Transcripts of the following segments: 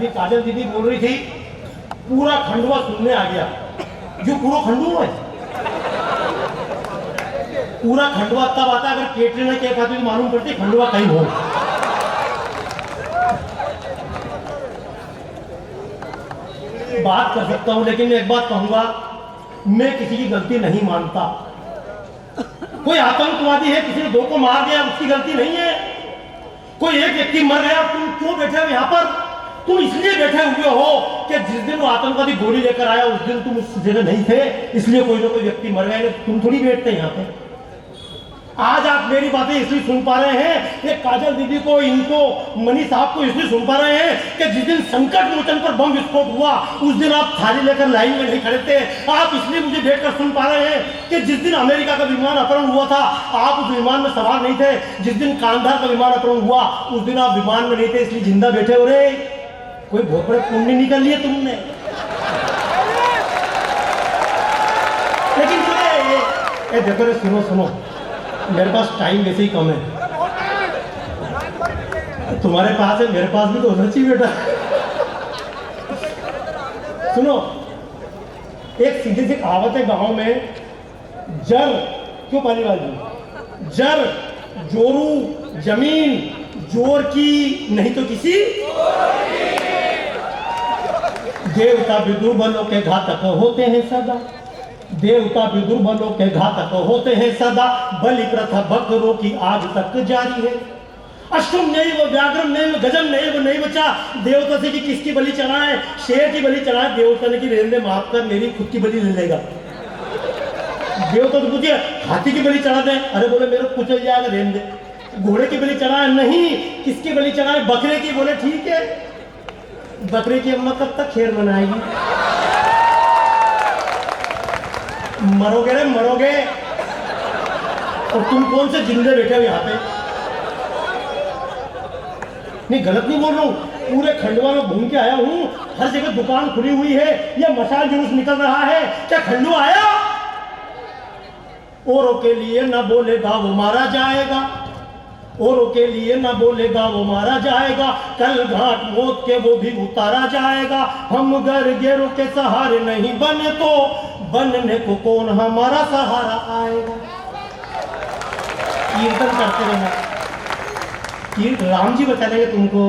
अभी काजल दीदी बोल रही थी, पूरा खंडवा सुनने आ गया। जो पूरा खंडवा है, पूरा खंडवा तब आता अगर केटरीना कैफ आती तो मालूम पड़ती खंडवा कहीं हो। बात कर सकता हूं, लेकिन मैं एक बात कहूंगा, मैं किसी की गलती नहीं मानता। कोई आतंकवादी है, किसी ने दो को मार दिया, उसकी गलती नहीं है। कोई एक व्यक्ति मर गया, तुम क्यों बैठे हो यहाँ पर? तुम इसलिए बैठे हुए हो कि जिस दिन वो आतंकवादी गोली लेकर आया उस दिन तुम उस जगह नहीं थे, इसलिए कोई ना कोई व्यक्ति मर गया। तुम थोड़ी बैठते यहाँ पे। आज आप मेरी बातें इसलिए सुन पा रहे हैं, ये काजल दीदी को, इनको, मनी साहब को इसलिए सुन पा रहे हैं कि जिस दिन संकट मोचन पर बम विस्फोट हुआ उस दिन आप थाली लेकर लाइन में नहीं खड़े थे। आप इसलिए मुझे बैठकर सुन पा रहे हैं कि जिस दिन अमेरिका का विमान अपहरण हुआ था आप उस विमान में सवार नहीं थे। जिस दिन कांधार का विमान अपहरण हुआ उस दिन आप विमान में नहीं थे, इसलिए जिंदा बैठे हो रहे। कोई बहुत बड़े पुण्य निकल लिए तुमने। लेकिन देखो रे, सुनो सुनो, मेरे पास टाइम वैसे ही कम है। तुम्हारे पास है, मेरे पास भी तो होना चाहिए बेटा। सुनो, एक सीधी सी कहावत है गांव में, जर क्यों पालीवाल जी, जर जोरू जमीन जोर की नहीं तो किसी देवता विदुर बलों के घातक होते हैं सदा, देवता विदुर बलों के घातक होते हैं सदा, बलि प्रथा बकरों की आज तक जारी है। अश्वम नहीं वो व्याघ्रम नहीं वो गजम नहीं वो नहीं बचा। देवता से कि किसकी बलि चढ़ाए, शेर की बलि चढ़ाए, देवता ने की रेंदे माफ कर, मेरी खुद की बलि ले लेगा। देवता तो पूछिए हाथी की बलि चढ़ा दे, अरे बोले मेरे कुचल जाएगा रेंदे। घोड़े की बलि चढ़ाए, नहीं। किसकी बलि चढ़ाए, बकरे की, बोले ठीक है। बकरे की अम्मा कब तक खैर मनाएगी? मरोगे रे मरोगे। और तुम कौन से जिंदे बैठे हो यहाँ पे? नहीं, गलत नहीं बोल रहा हूँ, पूरे खंडवा में घूम के आया हूँ, हर जगह दुकान खुली हुई है, या मशाल जुलूस निकल रहा है। क्या खंडवा आया? औरों के लिए न बोलेगा वो मारा जाएगा, औरों के लिए न बोलेगा वो मारा जाएगा, कल घाट मौत के वो भी उतारा जाएगा। हम गैरों के सहारे नहीं बने तो बनने को कौन हमारा सहारा आएगा। कीर्तन करते रहना, राम जी बता देंगे तुमको।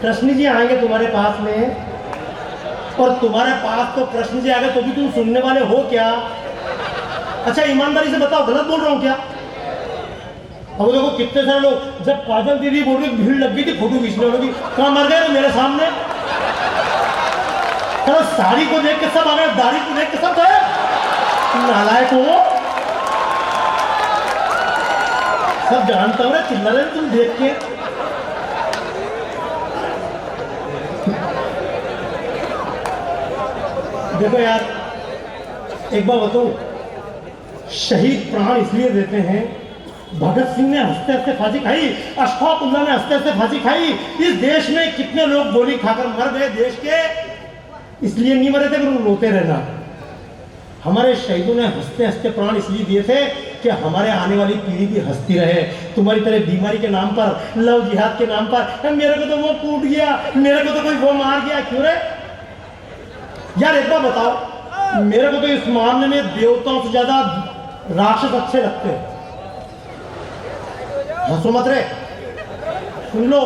कृष्ण जी आएंगे तुम्हारे पास में, और तुम्हारे पास तो कृष्ण जी आएंगे तो भी तुम सुनने वाले हो क्या? अच्छा ईमानदारी से बताओ, गलत बोल रहा हूँ क्या? अब देखो कितने सारे लोग, जब काजल दीदी बोल रही भीड़ लग गई थी फोटो खींचने वालों की, कहाँ मर गए मेरे सामने? तो साड़ी को देख के सब आ गए, दाढ़ी को देख के सब गए। नालायक हो, सब जानता हूँ, चिल्ला रहे तुम देख के। देखो यार, एक बार बताऊं, शहीद प्राण इसलिए देते हैं, भगत सिंह ने हंसते हंसते फांसी खाई, अशफाक उल्लाह ने हंसते हंसते फांसी खाई। इस देश में कितने लोग गोली खाकर मर गए देश के, इसलिए नहीं मरे थे कि रोते रहना। हमारे शहीदों ने हंसते हंसते प्राण इसलिए दिए थे कि हमारे आने वाली पीढ़ी भी हंसती रहे। तुम्हारी तरह बीमारी के नाम पर, लव जिहाद के नाम पर, मेरे को तो वो कूट गया, मेरे को तो कोई वो मार गया, क्यों रे यार? एक बार बताओ, मेरे को तो इस मामले में देवताओं से ज्यादा राक्षस अच्छे लगते हैं। हंसो मत रे, सुन लो,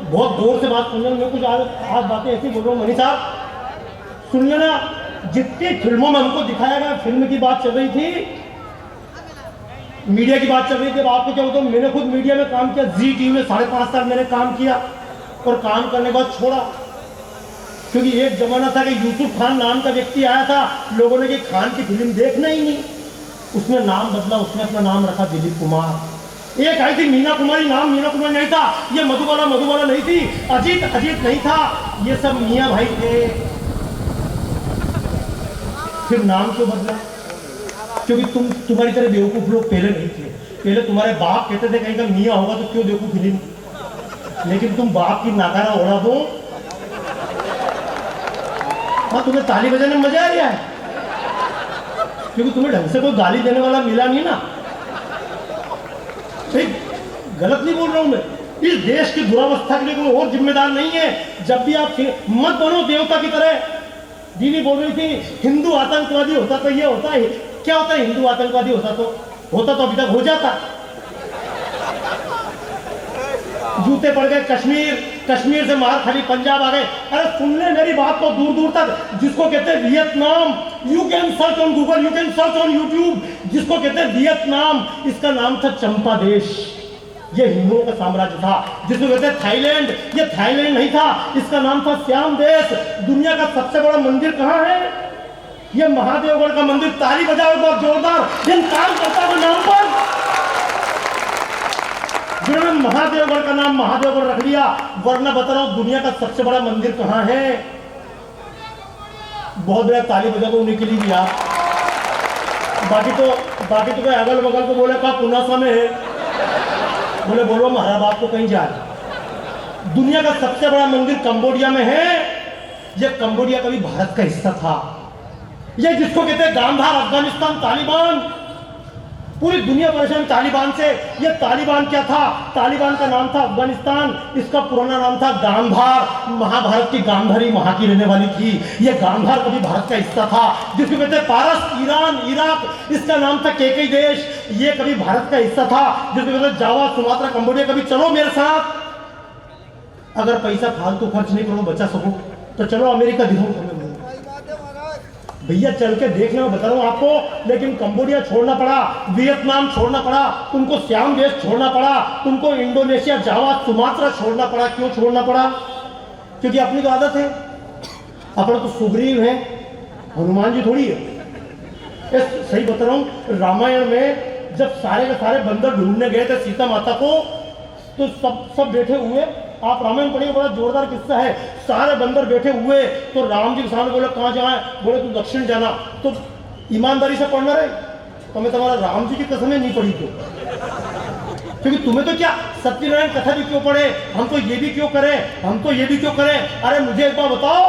बहुत जोर से बात सुन लो। मैं कुछ आज बातें ऐसी बोल रहा हूँ, मनी साहब सुन लेना। जितनी फिल्मों में हमको दिखाया गया, फिल्म की बात चल रही थी, मीडिया की बात चल रही थी। अब आपको क्या होता, मैंने खुद मीडिया में काम किया, जी टीवी में 5.5 साल मैंने काम किया, और काम करने के बाद छोड़ा, क्योंकि एक जमाना था कि यूसुफ खान नाम का व्यक्ति आया था, लोगों ने कि खान की फिल्म देखना ही नहीं, उसने नाम बदला, उसने अपना नाम रखा दिलीप कुमार। एक आई थी मीना कुमारी, नाम मीना कुमारी नहीं था, ये मधुबाला नहीं थी, अजीत नहीं था, ये सब मियाँ भाई थे। फिर नाम क्यों बदला? क्योंकि तुम्हारी तरह बेवकूफ लोग पहले नहीं थे। पहले तुम्हारे बाप कहते थे कहीं का मियाँ होगा तो क्यों देखो फिल्म, लेकिन तुम बाप की नाकारा उड़ा दो। हाँ, तुम्हें ताली बजाने में मजा आ गया है, क्योंकि तुम्हें ढंग से कोई गाली देने वाला मिला नहीं ना। ठीक, गलत नहीं बोल रहा हूं मैं। इस देश की दुरावस्था के लिए कोई और जिम्मेदार नहीं है। जब भी आप मत बनो देवता की तरह। दीदी बोल रही थी हिंदू आतंकवादी होता तो ये होता है, क्या होता है हिंदू आतंकवादी होता तो अभी तक हो जाता। जूते पड़ गए कश्मीर से मार खाली पंजाब आ गए। अरे सुन ले मेरी बात को दूर दूर तक। जिसको कहते हैं Vietnam, you can search on Google, you can search on YouTube, जिसको कहते हैं वियतनाम, इसका नाम था चंपा देश, ये हिंदुओं का साम्राज्य था। जिसको कहते हैं थाईलैंड, ये थाईलैंड नहीं था, इसका नाम था श्याम देश। दुनिया का सबसे बड़ा मंदिर कहाँ है? ये महादेवगढ़ का मंदिर। ताली बजाओ बहुत जोरदार इन कार्यकर्ता के नाम पर, जिन्होंने महादेवगढ़ का नाम महादेवगढ़ रख लिया। वरना बता रहा हूं दुनिया का सबसे बड़ा मंदिर कहां है? बहुत बड़ा ताली बजा दो उन्हीं के लिए भी आप। बाकी तो कोई अगल बगल को बोले कहा पुनासा में है, बोले बोलो महाराज बाप को कहीं जाए। दुनिया का सबसे बड़ा मंदिर कंबोडिया में है। यह कंबोडिया कभी भारत का हिस्सा था। यह जिसको कहते हैं गांधार अफगानिस्तान तालिबान, पूरी दुनिया परेशान तालिबान से। ये तालिबान क्या था? तालिबान का नाम था अफगानिस्तान, इसका पुराना नाम था गांधार। महाभारत की गांधारी वहां की रहने वाली थी। ये गांधार कभी भारत का हिस्सा था। जिसको कहते हैं पारस, ईरान, इराक, इसका नाम था केकई देश, ये कभी भारत का हिस्सा था। जिसको कहते हैं जावा, सुमात्रा, कंबोडिया। कभी चलो मेरे साथ, अगर पैसा फालतू खर्च नहीं करो बचा सको तो चलो अमेरिका दिखाऊं तुम्हें। भैया चल के देखना बता रहा हूं आपको। लेकिन कंबोडिया छोड़ना पड़ा, वियतनाम छोड़ना पड़ा, तुमको श्याम देश छोड़ना पड़ा, तुमको इंडोनेशिया, जावा, सुमात्रा छोड़ना पड़ा। क्यों छोड़ना पड़ा? क्योंकि अपनी तो आदत है। अपना तो सुग्रीव है, हनुमान जी थोड़ी है। सही बता रहा हूं, रामायण में जब सारे के सारे बंदर ढूंढने गए थे सीता माता को, तो सब बैठे हुए। आप रामायण पढ़िए, बड़ा जोरदार किस्सा है। सारे बंदर बैठे हुए तो राम जी के सामने बोले कहाँ जाए? बोले तू दक्षिण जाना। तो ईमानदारी से पढ़ना रहे तो मैं तुम्हारा राम जी की कसमें नहीं पढ़ी तो, क्योंकि तुम्हें तो क्या सत्यनारायण कथा भी क्यों पढ़े, हम तो ये भी क्यों करें, हम तो ये भी क्यों करें। अरे मुझे एक बार बताओ,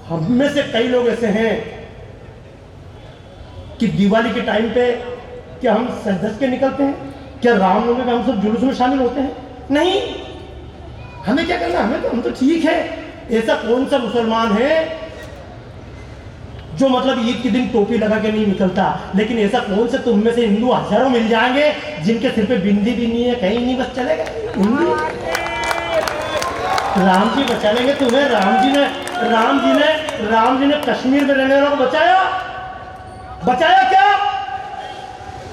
हम में से कई लोग ऐसे हैं कि दिवाली के टाइम पे क्या हम सज के निकलते हैं? क्या रामनवमी में हम सब जुलूस में शामिल होते हैं? नहीं। हमें क्या करना, हम तो ठीक है। ऐसा कौन सा मुसलमान है जो मतलब ईद के दिन टोपी लगा के नहीं निकलता? लेकिन ऐसा कौन से तुम में से हिंदू हजारों मिल जाएंगे जिनके सिर पे बिंदी भी नहीं है, कहीं नहीं, बस चले गए हिंदू। राम जी बचा लेंगे तुम्हें। राम जी ने कश्मीर में रहने वालों को बचाया क्या?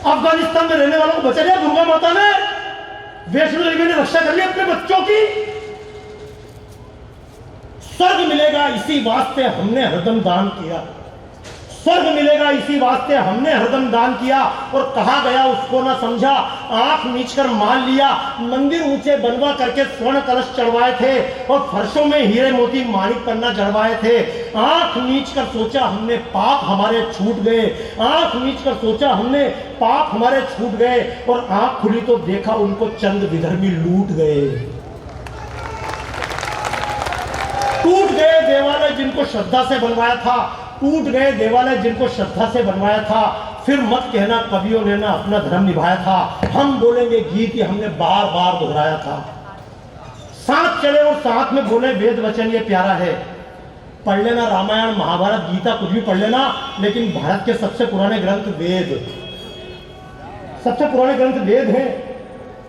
अफगानिस्तान में रहने वालों को बचा लिया दुर्गा माता ने। वैष्णो देवी ने रक्षा कर ली अपने बच्चों की। स्वर्ग मिलेगा इसी वास्ते हमने हरदम दान किया, स्वर्ग मिलेगा इसी वास्ते हमने हरदम दान किया। और कहा गया उसको ना समझा, आंख नीच कर मान लिया। मंदिर ऊंचे बनवा करके स्वर्ण कलश चढ़वाए थे और फर्शों में हीरे मोती माणिक पन्ना जड़वाए थे। आंख नीच कर सोचा हमने पाप हमारे छूट गए, आंख नीच कर सोचा हमने पाप हमारे छूट गए। और आंख खुली तो देखा उनको चंद विधर्मी लूट गए। टूट गए देवालय जिनको श्रद्धा से बनवाया था, टूट गए देवालय जिनको श्रद्धा से बनवाया था। फिर मत कहना कवियों ने ना अपना धर्म निभाया था। हम बोलेंगे गीत ही हमने बार बार दोहराया था। साथ चले और साथ में बोले वेद वचन, ये प्यारा है। पढ़ लेना रामायण, महाभारत, गीता, कुछ भी पढ़ लेना, लेकिन भारत के सबसे पुराने ग्रंथ वेद, सबसे पुराने ग्रंथ वेद हैं।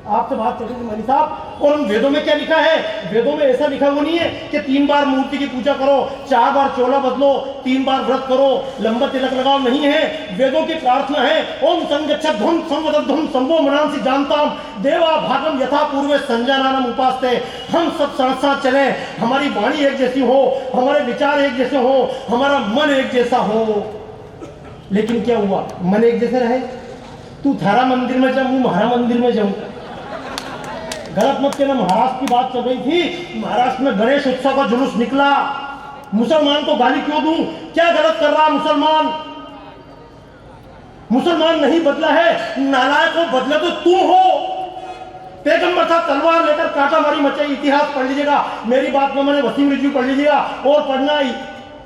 आपसे बात कर रही थी मनी साहब, और उन वेदों में क्या लिखा है? वेदों में ऐसा लिखा हुआ नहीं है कि 3 बार मूर्ति की पूजा करो, 4 बार चोला बदलो, 3 बार व्रत करो, लंबा तिलक लगाओ, नहीं है। वेदों की प्रार्थना है ओम संगच्छध्वं संवदध्वं संभो मनांसि जानताम देवा भागम यथा पूर्वे संजानानम उपास्ते। हम सब साथ साथ चले, हमारी वाणी एक जैसी हो, हमारे विचार एक जैसे हो, हमारा मन एक जैसा हो। लेकिन क्या हुआ? मन एक जैसे रहे। तू थारा मंदिर में जाऊं, महारा मंदिर में जाऊं, गलत मत कहना। महाराष्ट्र की बात चल रही थी, महाराष्ट्र में गणेश उत्सव का जुलूस निकला। मुसलमान को गाली क्यों दूं? क्या गलत कर रहा मुसलमान? मुसलमान नहीं बदला है, नालायक को बदला तो तुम हो। पैगंबर था, तलवार लेकर काटा मारी मचाई। इतिहास पढ़ लीजिएगा, मेरी बात में मैंने वसीम रिजवी पढ़ लीजिएगा, और पढ़ना ही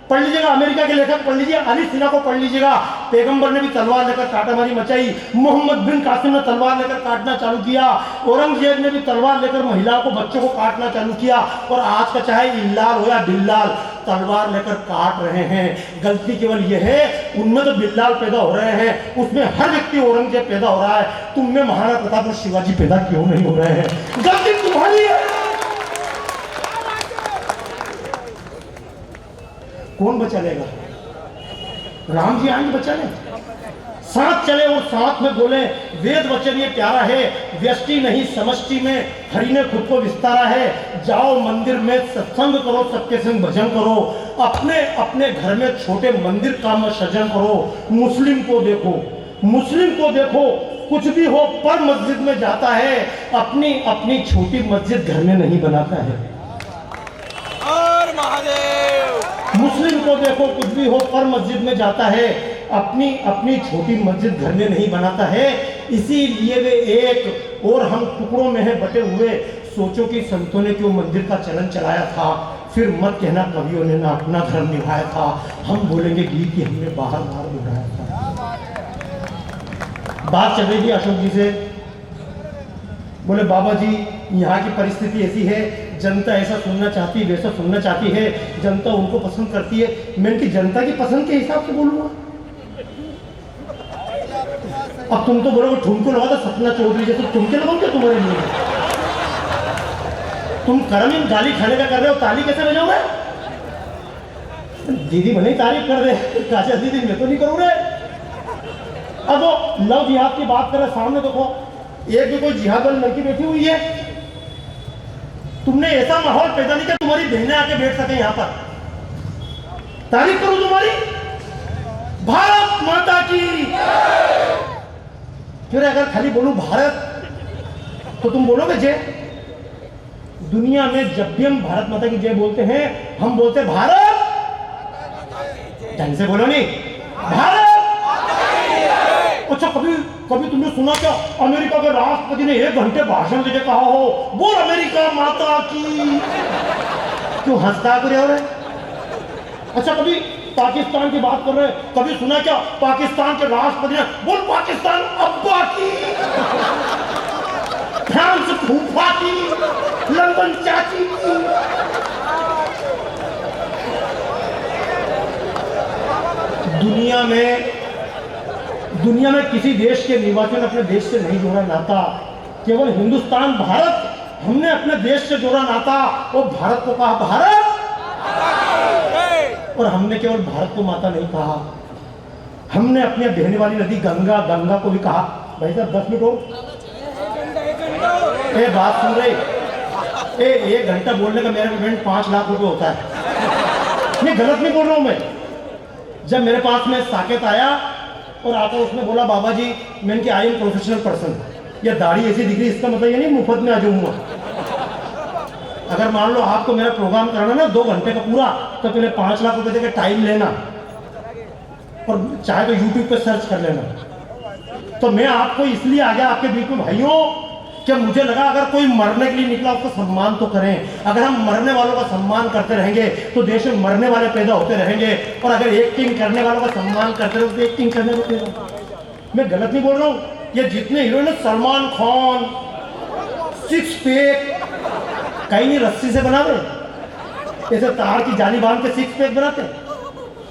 पढ़ लीजिएगा, अमेरिका के लेखक पढ़ लीजिए, अली सिन्हा को पढ़ लीजिएगा। पैगंबर ने भी तलवार लेकर काटामारी मचाई, मोहम्मद बिन कासिम ने तलवार लेकर काटना चालू किया, औरंगजेब ने भी तलवार लेकर महिलाओं को, बच्चों को काटना चालू किया, और आज का चाहे इल्लाल हो या बिल्लाल तलवार लेकर काट रहे हैं। गलती केवल यह है, उनमें तो बिल्लाल पैदा हो रहे हैं, उसमें हर व्यक्ति औरंगजेब पैदा हो रहा है, तुम में महाराणा प्रताप और शिवाजी पैदा क्यों नहीं हो रहे हैं? गलती तुम्हारी है। कौन बचा लेगा? राम जी आएंगे बचाने, साथ चले और साथ में बोले। वेद वचन ये प्यारा है, व्यष्टि नहीं समष्टि में हरि ने खुद को विस्तारा है। जाओ मंदिर में सत्संग करो, सबके संग भजन करो, अपने अपने घर में छोटे मंदिर का में सजन करो। मुस्लिम को देखो, मुस्लिम को देखो, कुछ भी हो पर मस्जिद में जाता है, अपनी अपनी छोटी मस्जिद घर में नहीं बनाता है। और महादेव मुस्लिम को देखो, कुछ भी हो पर मस्जिद में जाता है, अपनी अपनी छोटी मस्जिद घर में नहीं बनाता है। इसीलिए वे एक और हम टुकड़ों में है बटे हुए। सोचो कि संतों ने क्यों मंदिर का चलन चलाया था, फिर मत कहना कवियों ने ना अपना धर्म निभाया था। हम बोलेंगे गीत की हमने बाहर बाहर निभाया था। बात चल रही थी अशोक जी से, बोले बाबा जी यहाँ की परिस्थिति ऐसी है, जनता ऐसा सुनना चाहती है, वैसा सुनना चाहती है, जनता उनको पसंद करती है। मैं इनकी जनता की पसंद के हिसाब से बोलूंगा। अब तुम तो बोलोगे ठुमको लगा था सपना चौधरी जैसे, ठुमके लगाओ क्या तुम्हारे लिए? तुम कर्म इन गाली खाने का कर रहे हो, ताली कैसे बजाओगे? दीदी भले ही तारीफ कर रहे, काशा दीदी मैं तो नहीं करूँ रे। अब वो लव जिहाद की बात कर रहे, सामने देखो एक भी कोई जिहाद वाली लड़की बैठी हुई है, तुमने ऐसा माहौल पैदा नहीं किया तुम्हारी बहनें आके बैठ सके यहाँ पर। तारीफ करो तुम्हारी, भारत माता की। फिर अगर खाली बोलूं भारत तो तुम बोलोगे जय। दुनिया में जब भी हम भारत माता की जय बोलते हैं, हम बोलते भारत, ढंग से बोलो नहीं, भारत। अच्छा कभी कभी तुमने सुना क्या अमेरिका के राष्ट्रपति ने 1 घंटे भाषण देके कहा हो बोल अमेरिका माता की? क्यों हंसता कर रहे? अच्छा कभी पाकिस्तान की बात कर रहे, कभी सुना क्या पाकिस्तान के राष्ट्रपति ने बोल पाकिस्तान अब्बा की, फ्रांस फूफा की, लंदन चाची की? दुनिया में किसी देश के निवासी ने अपने देश से नहीं जोड़ा नाता, केवल हिंदुस्तान भारत, हमने अपने देश से जोड़ा नाता और भारत को कहा भारत, और हमने केवल भारत को माता नहीं कहा, हमने अपने बहने वाली नदी गंगा, गंगा को भी कहा। भाई साहब 10 मिनट हो, बात सुन रहे, 1 घंटा बोलने का मेरा पेमेंट 5 लाख रुपए होता है। मैं गलत नहीं बोल रहा हूं। मैं जब मेरे पास में साकेत आया और आकर उसने बोला बाबा जी मैं इनके आई एम प्रोफेशनल पर्सन, या दाढ़ी ऐसी दिख रही, इसका मतलब ये नहीं मुफ्त में आ जाऊंगा। अगर मान लो आपको मेरा प्रोग्राम कराना ना 2 घंटे का पूरा, तो पहले 5 लाख रुपए देकर टाइम लेना, और चाहे तो यूट्यूब पे सर्च कर लेना। तो मैं आपको इसलिए आ गया आपके बीच में भाइयों, क्या मुझे लगा अगर कोई मरने के लिए निकला उसका सम्मान तो करें। अगर हम मरने वालों का सम्मान करते रहेंगे तो देश में मरने वाले पैदा होते रहेंगे, और अगर एक्टिंग करने वालों का सम्मान करते रहे तो एक्टिंग करने को पैदा। मैं गलत नहीं बोल रहा हूँ। ये जितने हीरोइन है, सलमान खान 6 पैक कहीं नहीं रस्सी से बना दे, ऐसे तार की जाली बांध के 6 पैक बनाते।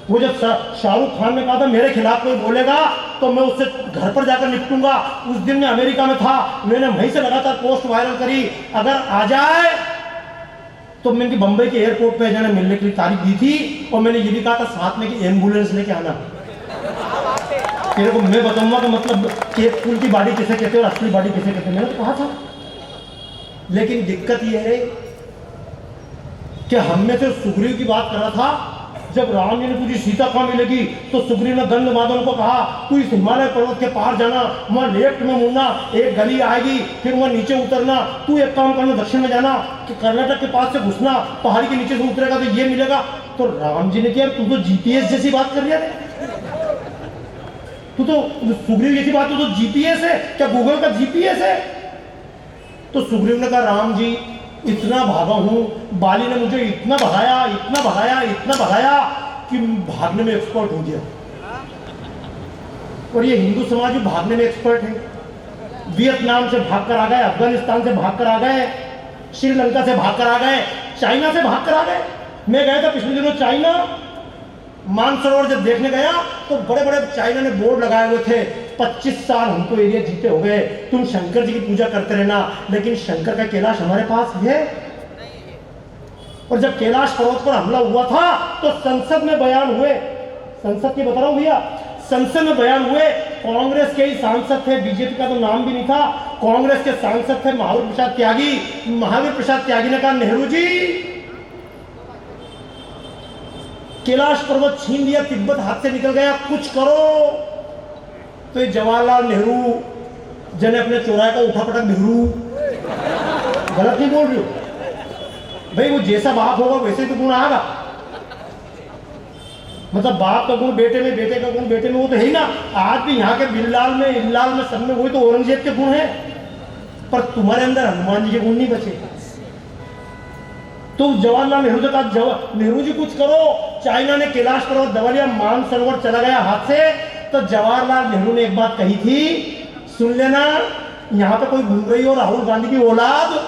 वो जब शाहरुख खान ने कहा था मेरे खिलाफ कोई बोलेगा तो मैं उससे घर पर जाकर निपटूंगा, उस दिन मैं अमेरिका में था, मैंने वहीं से लगातार पोस्ट वायरल करी, अगर आ जाए तो मैंने बंबई के एयरपोर्ट पे जाने मिलने के लिए तारीख दी थी, और मैंने ये भी कहा था साथ में कि एम्बुलेंस लेके आना। तेरे को मैं बताऊंगा कि मतलब केक फूल की बाड़ी किसे कहते हैं और असली बाड़ी किसे कहते हैं, मैंने तो कहा था। लेकिन दिक्कत यह है कि हमने तो सुग्रीव की बात कर रहा था, जब राम जी ने पूछी सीता कहाँ मिलेगी तो सुग्रीव ने गंधमादन को कहा तू इस हिमालय पर्वत के पार जाना, वहाँ लेफ्ट में मुड़ना, एक गली आएगी, फिर वहाँ नीचे उतरना, तू एक काम करना दक्षिण में जाना कि कर्नाटक के पास से घुसना, पहाड़ी के नीचे से उतरेगा तो ये मिलेगा। तो राम जी ने कहा तू तो जीपीएस जैसी बात कर रहा है, तू तो सुग्रीव जैसी बात, तू तो जीपीएस है क्या, गूगल का जीपीएस है? तो सुग्रीव ने कहा राम जी इतना भागा हूं, बाली ने मुझे इतना भगाया, इतना भगाया, इतना भगाया कि भागने में एक्सपर्ट हो गया। और ये हिंदू समाज भी भागने में एक्सपर्ट है। वियतनाम से भागकर आ गए, अफगानिस्तान से भागकर आ गए, श्रीलंका से भागकर आ गए, चाइना से भागकर आ गए। मैं गया था पिछले दिनों चाइना, मानसरोवर जब देखने गया तो बड़े बड़े चाइना ने बोर्ड लगाए हुए थे, 25 साल हमको एरिया जीते हो गए, तुम शंकर जी की पूजा करते रहना, लेकिन शंकर का कैलाश हमारे पास है। और जब कैलाश पर्वत पर हमला हुआ था तो संसद में बयान हुए, संसद की बता रहा हूं भैया, संसद में बयान हुए, कांग्रेस के ही सांसद थे, बीजेपी का तो नाम भी नहीं था, कांग्रेस के सांसद थे महावीर प्रसाद त्यागी। महावीर प्रसाद त्यागी ने कहा, नेहरू जी कैलाश पर्वत छीन लिया, तिब्बत हाथ से निकल गया, कुछ करो। तो ये जवाहरलाल नेहरू जने अपने चौराहे का उठा पटक नेहरू, गलत नहीं बोल रही हो भाई, वो जैसा बाप होगा वैसे तो गुण आएगा। मतलब बाप का गुण बेटे में, बेटे का गुण बेटे में, वो तो है ही ना। आज भी यहाँ के बिल्लाल में, इल्लाल में, सब में वही तो औरंगजेब के गुण है, पर तुम्हारे अंदर हनुमान जी के गुण नहीं बचे। तो जवाहरलाल नेहरू से कहा, नेहरू जी कुछ करो, चाइना ने कैलाश पर्वत दबा लिया, मानसरोवर चला गया हाथ से। तो जवाहरलाल नेहरू ने एक बात कही थी, सुन लेना, यहाँ पे कोई घूम रही हो राहुल गांधी की औलाद,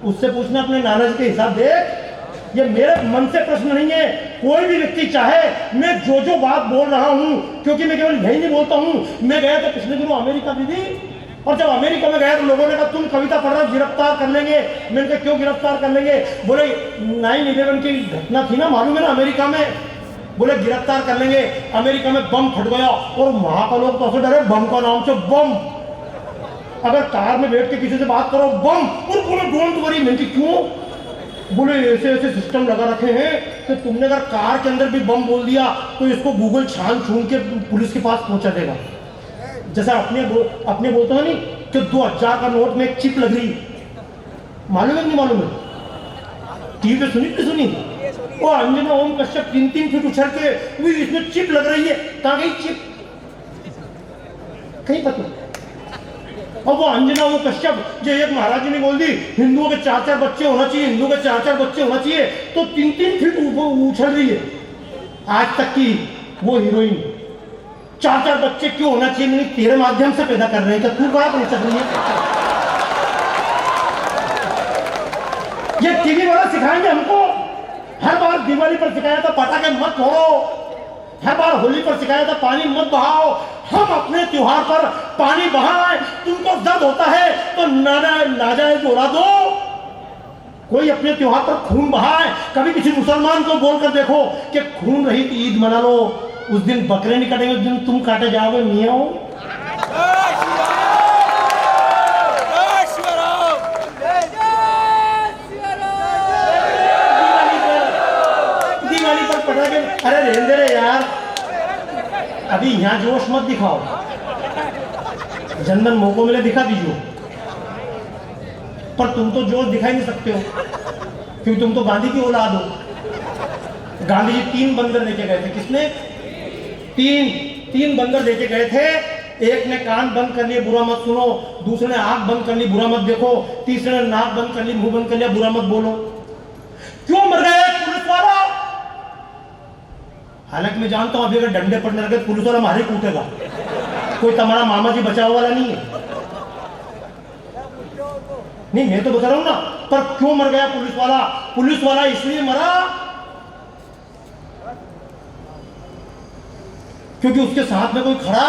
उससे पूछना अपने नाना जी के हिसाब देख। ये मेरे मन से प्रश्न नहीं है, कोई भी व्यक्ति चाहे, मैं जो जो बात बोल रहा हूं, क्योंकि मैं केवल यही नहीं बोलता हूं। मैं गया था पिछले दिनों अमेरिका दीदी, और जब अमेरिका में गया तो लोगों ने कहा तुम कविता पढ़ रहे हो, गिरफ्तार कर लेंगे। मैंने कहा क्यों गिरफ्तार कर लेंगे? बोले 9/11 की घटना थी ना, मालूम है ना अमेरिका में, बोले गिरफ्तार कर लेंगे। अमेरिका में बम फट गया और वहां का लोग तो ऐसे डरे, बम का नाम से बम, अगर कार में बैठ के किसी से बात करो बम, और बोले डोंट वरी। मैंने क्यों? बोले ऐसे ऐसे सिस्टम लगा रखे हैं कि तुमने अगर कार के अंदर भी बम बोल दिया तो इसको गूगल छान छून के पुलिस के पास पहुंचा देगा। जैसा अपने बोलते हैं नहीं कि 2000 का नोट में एक चिप लग रही, मालूम है नहीं मालूम है? टीवी पे सुनी कि सुनी? वो अंजना ओम कश्यप 3-3 फीट उछल के इसमें चिप लग रही है, कहाँ गई चिप? कहीं पता। और वो अंजना वो कश्यप जो एक महाराज जी ने बोल दी हिंदुओं के 4-4 बच्चे होना चाहिए, हिंदुओं के 4-4 बच्चे होना चाहिए, तो 3-3 फीट उछल रही है। आज तक की वो हीरोइन 4-4 बच्चे क्यों होना चाहिए? नहीं, तेरे माध्यम से पैदा कर रहे हैं, तू कहाँ पहुंच रही है? ये टीवी वाला सिखाएंगे हमको। हर बार दिवाली पर सिखाया था पटाखे मत फोड़ो, हर बार होली पर सिखाया था पानी मत बहाओ। हम अपने त्योहार पर पानी बहाएं, तुमको दर्द होता है तो नाजायज उड़ा दो। कोई अपने त्योहार पर खून बहाए, कभी किसी मुसलमान को बोलकर देखो कि खून रहित ईद मना लो, उस दिन बकरे नहीं कटेंगे, उस दिन तुम काटे जाओगे मियाओ। दिवाली पर पटाखे, अरे रहने दे यार, अभी यहाँ जोश मत दिखाओ, जनधन मौको मिले दिखा दीजिए, पर तुम तो जोश दिखा ही नहीं सकते हो क्योंकि तुम तो गांधी की औलाद हो। गांधी जी 3 बंदर लेके गए थे, किसने? 3 बंदर लेके गए थे। एक ने कान बंद कर लिए, बुरा मत सुनो, दूसरे ने आंख बंद कर ली, बुरा मत देखो, तीसरे ने नाक बंद कर ली, मुंह बंद कर लिया, बुरा मत बोलो। क्यों मर गया पुलिस वाला? हालांकि मैं जानता हूं अभी अगर डंडे पड़ने लगे पुलिस वाला मारे कूटेगा, कोई तुम्हारा मामा जी बचाव वाला नहीं है। नहीं, मैं तो बता रहा हूं ना, पर क्यों मर गया पुलिस वाला? पुलिस वाला इसलिए मरा क्योंकि उसके साथ में कोई खड़ा।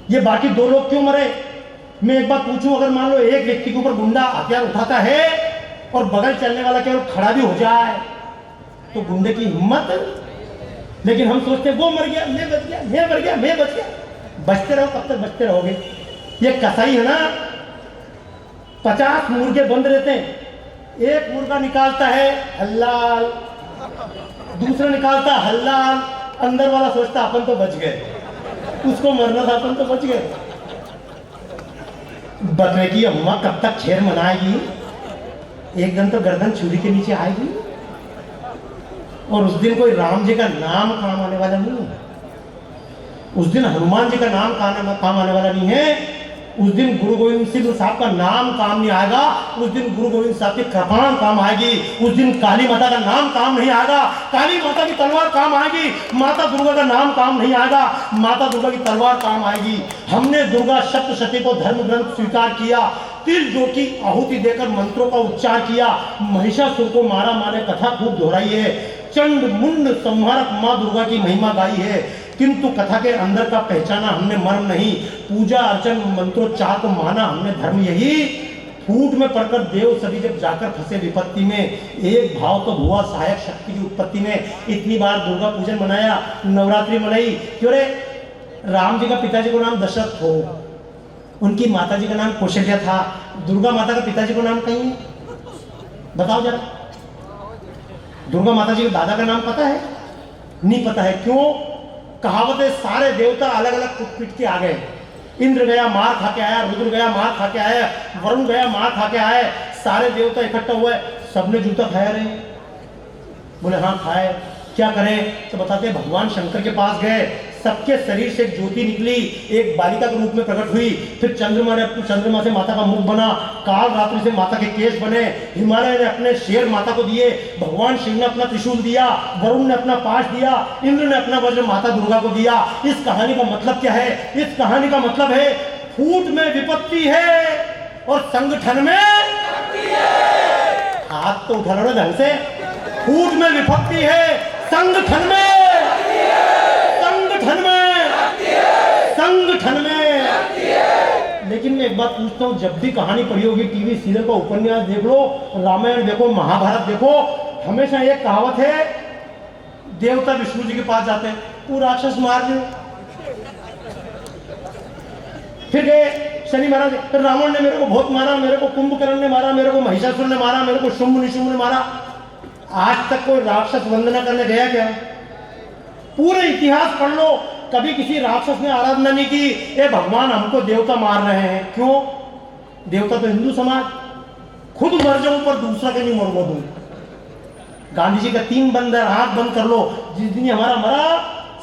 ये बाकी 2 लोग क्यों मरे? मैं एक बात पूछूं, अगर मान लो एक व्यक्ति के ऊपर गुंडा हथियार उठाता है और बगल चलने वाला केवल खड़ा भी हो जाए तो गुंडे की हिम्मत। लेकिन हम सोचते वो मर गया, मैं बच गया, मैं मर गया, मैं बच गया। बचते रहो, कब तक बचते रहोगे? ये कसाई है ना, 50 मुर्गे बंद रहते हैं, एक मुर्गा निकालता है हल्लाल, दूसरा निकालता हल्लाल, अंदर वाला सोचता अपन तो बच गए, उसको मरना था, अपन तो बच गए। बकरे की अम्मा कब तक खैर मनाएगी? एक दिन तो गर्दन छुरी के नीचे आएगी, और उस दिन कोई राम जी का नाम काम आने वाला नहीं है, उस दिन हनुमान जी का नाम काम आने वाला नहीं है। उस दिन गुरु गोविंद सिंह साहब का नाम काम नहीं आएगा, उस दिन गुरु गोविंद साहब की कृपाण काम आएगी, उस दिन काली माता का नाम काम नहीं आएगा, काली माता की तलवार काम आएगी, माता दुर्गा का नाम काम नहीं आएगा, माता दुर्गा की तलवार काम आएगी। हमने दुर्गा सप्तशती को धर्म ग्रंथ स्वीकार किया, तिल जो की आहुति देकर मंत्रों का उच्चार किया, महिषासुर को मारा, माने कथा खूब दोहराई है, चंड मुंड संहारक माँ दुर्गा की महिमा गाई है, किंतु कथा के अंदर का पहचाना हमने मर्म नहीं, पूजा अर्चन मंत्रोच्चार को माना हमने धर्म यही। फूट में पड़कर देव सभी जब जाकर फंसे विपत्ति में, एक भाव तो हुआ सहायक शक्ति की उत्पत्ति में। इतनी बार दुर्गा पूजन मनाया, नवरात्रि मनाई, क्यों रे? राम जी का पिताजी को नाम दशरथ हो, उनकी माता जी का नाम कौशल्या था, दुर्गा माता का पिताजी को नाम कहीं है? बताओ जरा। दुर्गा माता जी के दादा का नाम पता है? नहीं पता है। क्यों? कहावत है सारे देवता अलग अलग कुट के आ गए। इंद्र गया मार खा के आया, रुद्र गया मार खा के आया, वरुण गया मार खा के आया, सारे देवता इकट्ठा हुए, सबने जूता खाया रे? बोले हाँ खाए। क्या करें? तो बताते भगवान शंकर के पास गए, सबके शरीर से एक ज्योति निकली, एक बालिका के रूप में प्रकट हुई, फिर चंद्रमा से माता का मुख बना, काल रात्रि से माता के केश बने, हिमालय ने अपने शेर माता को दिए, भगवान शिव ने अपना त्रिशूल दिया, वरुण ने अपना पाश दिया, इंद्र ने अपना वज्र माता दुर्गा को दिया। इस कहानी का मतलब क्या है? इस कहानी का मतलब है फूट में विपत्ति है और संगठन में हाथ तो उठा लो ढंग से। फूट में विपत्ति है, संगठन में लेकिन मैं एक बात पूछता हूँ, जब भी कहानी पढ़ी होगी, टीवी सीरियल का उपन्यास देख लो, रामायण देखो, महाभारत देखो, हमेशा एक कहावत है, देवता विष्णु जी के पास जाते हैं, तू राक्षस मार दे। फिर गए शनि महाराज, फिर रावण ने मेरे को बहुत मारा, मेरे को कुंभकर्ण ने मारा, मेरे को महिषासुर ने मारा, मेरे को शुंभ निशुंभ ने मारा। आज तक कोई राक्षस वंदना करने गया क्या? पूरे इतिहास पढ़ लो, कभी किसी राक्षस ने आराधना नहीं की, ए भगवान हमको देवता मार रहे हैं। क्यों? देवता तो हिंदू समाज, खुद मर जाऊं पर दूसरा के नहीं मरवा दूं। गांधी जी का 3 बंद आंख बंद कर लो, जिस दिन हमारा मरा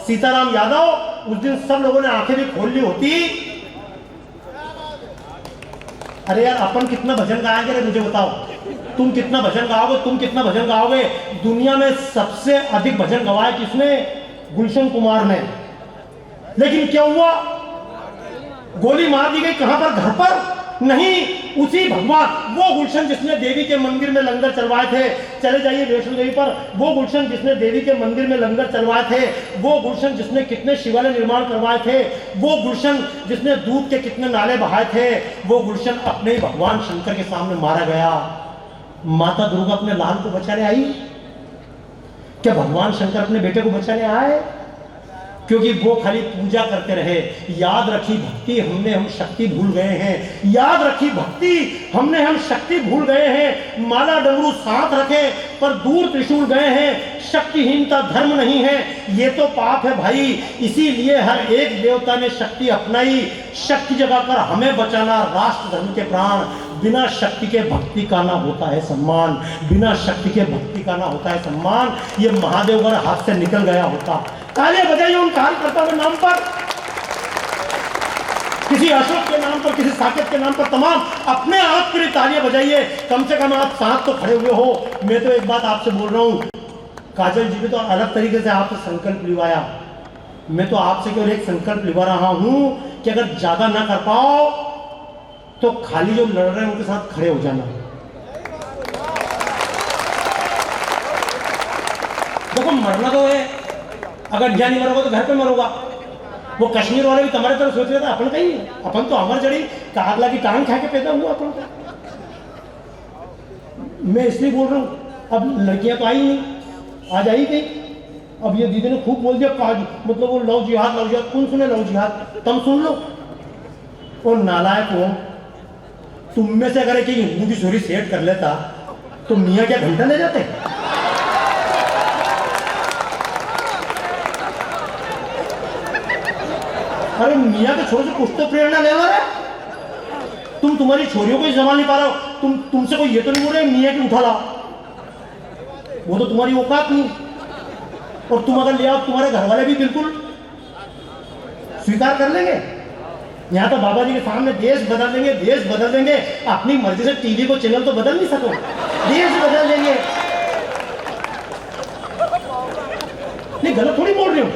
सीताराम यादव, उस दिन सब लोगों ने आंखें भी खोल ली होती। अरे यार अपन कितना भजन गाएंगे रे, मुझे बताओ, तुम कितना भजन गाओगे? तुम कितना भजन गाओगे? दुनिया में सबसे अधिक भजन गवाए किसने? गुलशन कुमार ने। लेकिन क्या हुआ? गोली मार दी गई। कहां पर? घर पर नहीं, उसी भगवान, वो गुलशन जिसने देवी के मंदिर में लंगर चलवाए थे, चले जाइए वैष्णो देवी पर, वो गुलशन जिसने देवी के मंदिर में लंगर चलवाए थे, वो गुलशन जिसने कितने शिवालय निर्माण करवाए थे, वो गुलशन जिसने दूध के कितने नाले बहाए थे, वो गुलशन अपने ही भगवान शंकर के सामने मारा गया। माता दुर्गा अपने लाल को बचाने आई? क्या भगवान शंकर अपने बेटे को बचाने आए? क्योंकि वो खाली पूजा करते रहे। याद रखी भक्ति हमने, हम शक्ति भूल गए हैं। याद रखी भक्ति हमने, हम शक्ति भूल गए हैं। माला डमरू साथ रखे पर दूर त्रिशूल गए हैं। शक्तिहीनता धर्म नहीं है, ये तो पाप है भाई। इसीलिए हर एक देवता ने शक्ति अपनाई। शक्ति जगाकर हमें बचाना राष्ट्र धर्म के प्राण। बिना शक्ति के भक्ति का ना होता है सम्मान, बिना शक्ति के भक्ति का ना होता है सम्मान। ये महादेव अगर हाथ से निकल गया होता। तालियां बजाइए उन कार्यकर्ताओं के नाम पर, किसी अशोक के नाम पर, किसी साकेत के नाम पर, तमाम अपने आप के लिए तालियां बजाइए। कम से कम आप साथ तो खड़े हुए हो। मैं तो एक बात आपसे बोल रहा हूं, काजल जी ने तो अलग तरीके से आपसे संकल्प लिवाया, मैं तो आपसे केवल एक संकल्प लिवा रहा हूं कि अगर ज्यादा ना कर पाओ तो खाली जो लड़ रहे हैं उनके साथ खड़े हो जाना। देखो मरना तो है, अगर यहाँ नहीं मरोगा तो घर पे मरोगा। वो कश्मीर वाले भी तुम्हारे तरफ सोच रहे थे, अपन कहीं अपन तो अमर जड़ी कागला की टांग खा के पैदा हुआ अपन का। मैं इसलिए बोल रहा हूँ, अब लड़कियां तो आई नहीं, आज आई गई। अब ये दीदी ने खूब बोल दिया मतलब वो लव जिहाद, लव जिहाद। कौन सुने लव जिहाद? तुम सुन लो। और नालायक हो तुम में से, अगर एक हिंदू की छोरी सेट कर लेता तो मियाँ क्या घंटा ले जाते? अरे मियाँ के छोरे से कुछ तो प्रेरणा ले रहा है। तुम तुम्हारी छोरियों को ही संभाल नहीं पा रहे हो। तुमसे कोई ये तो नहीं बोल रहे मियाँ की उठा ला, वो तो तुम्हारी औकात नहीं। और तुम अगर ले आओ, तुम्हारे घर वाले भी बिल्कुल स्वीकार कर लेंगे। यहाँ तो बाबा जी के सामने देश बदल देंगे, देश बदल देंगे। अपनी मर्जी से टीवी को चैनल तो बदल नहीं सको, देश बदल देंगे। नहीं, गलत थोड़ी बोल रही हूँ।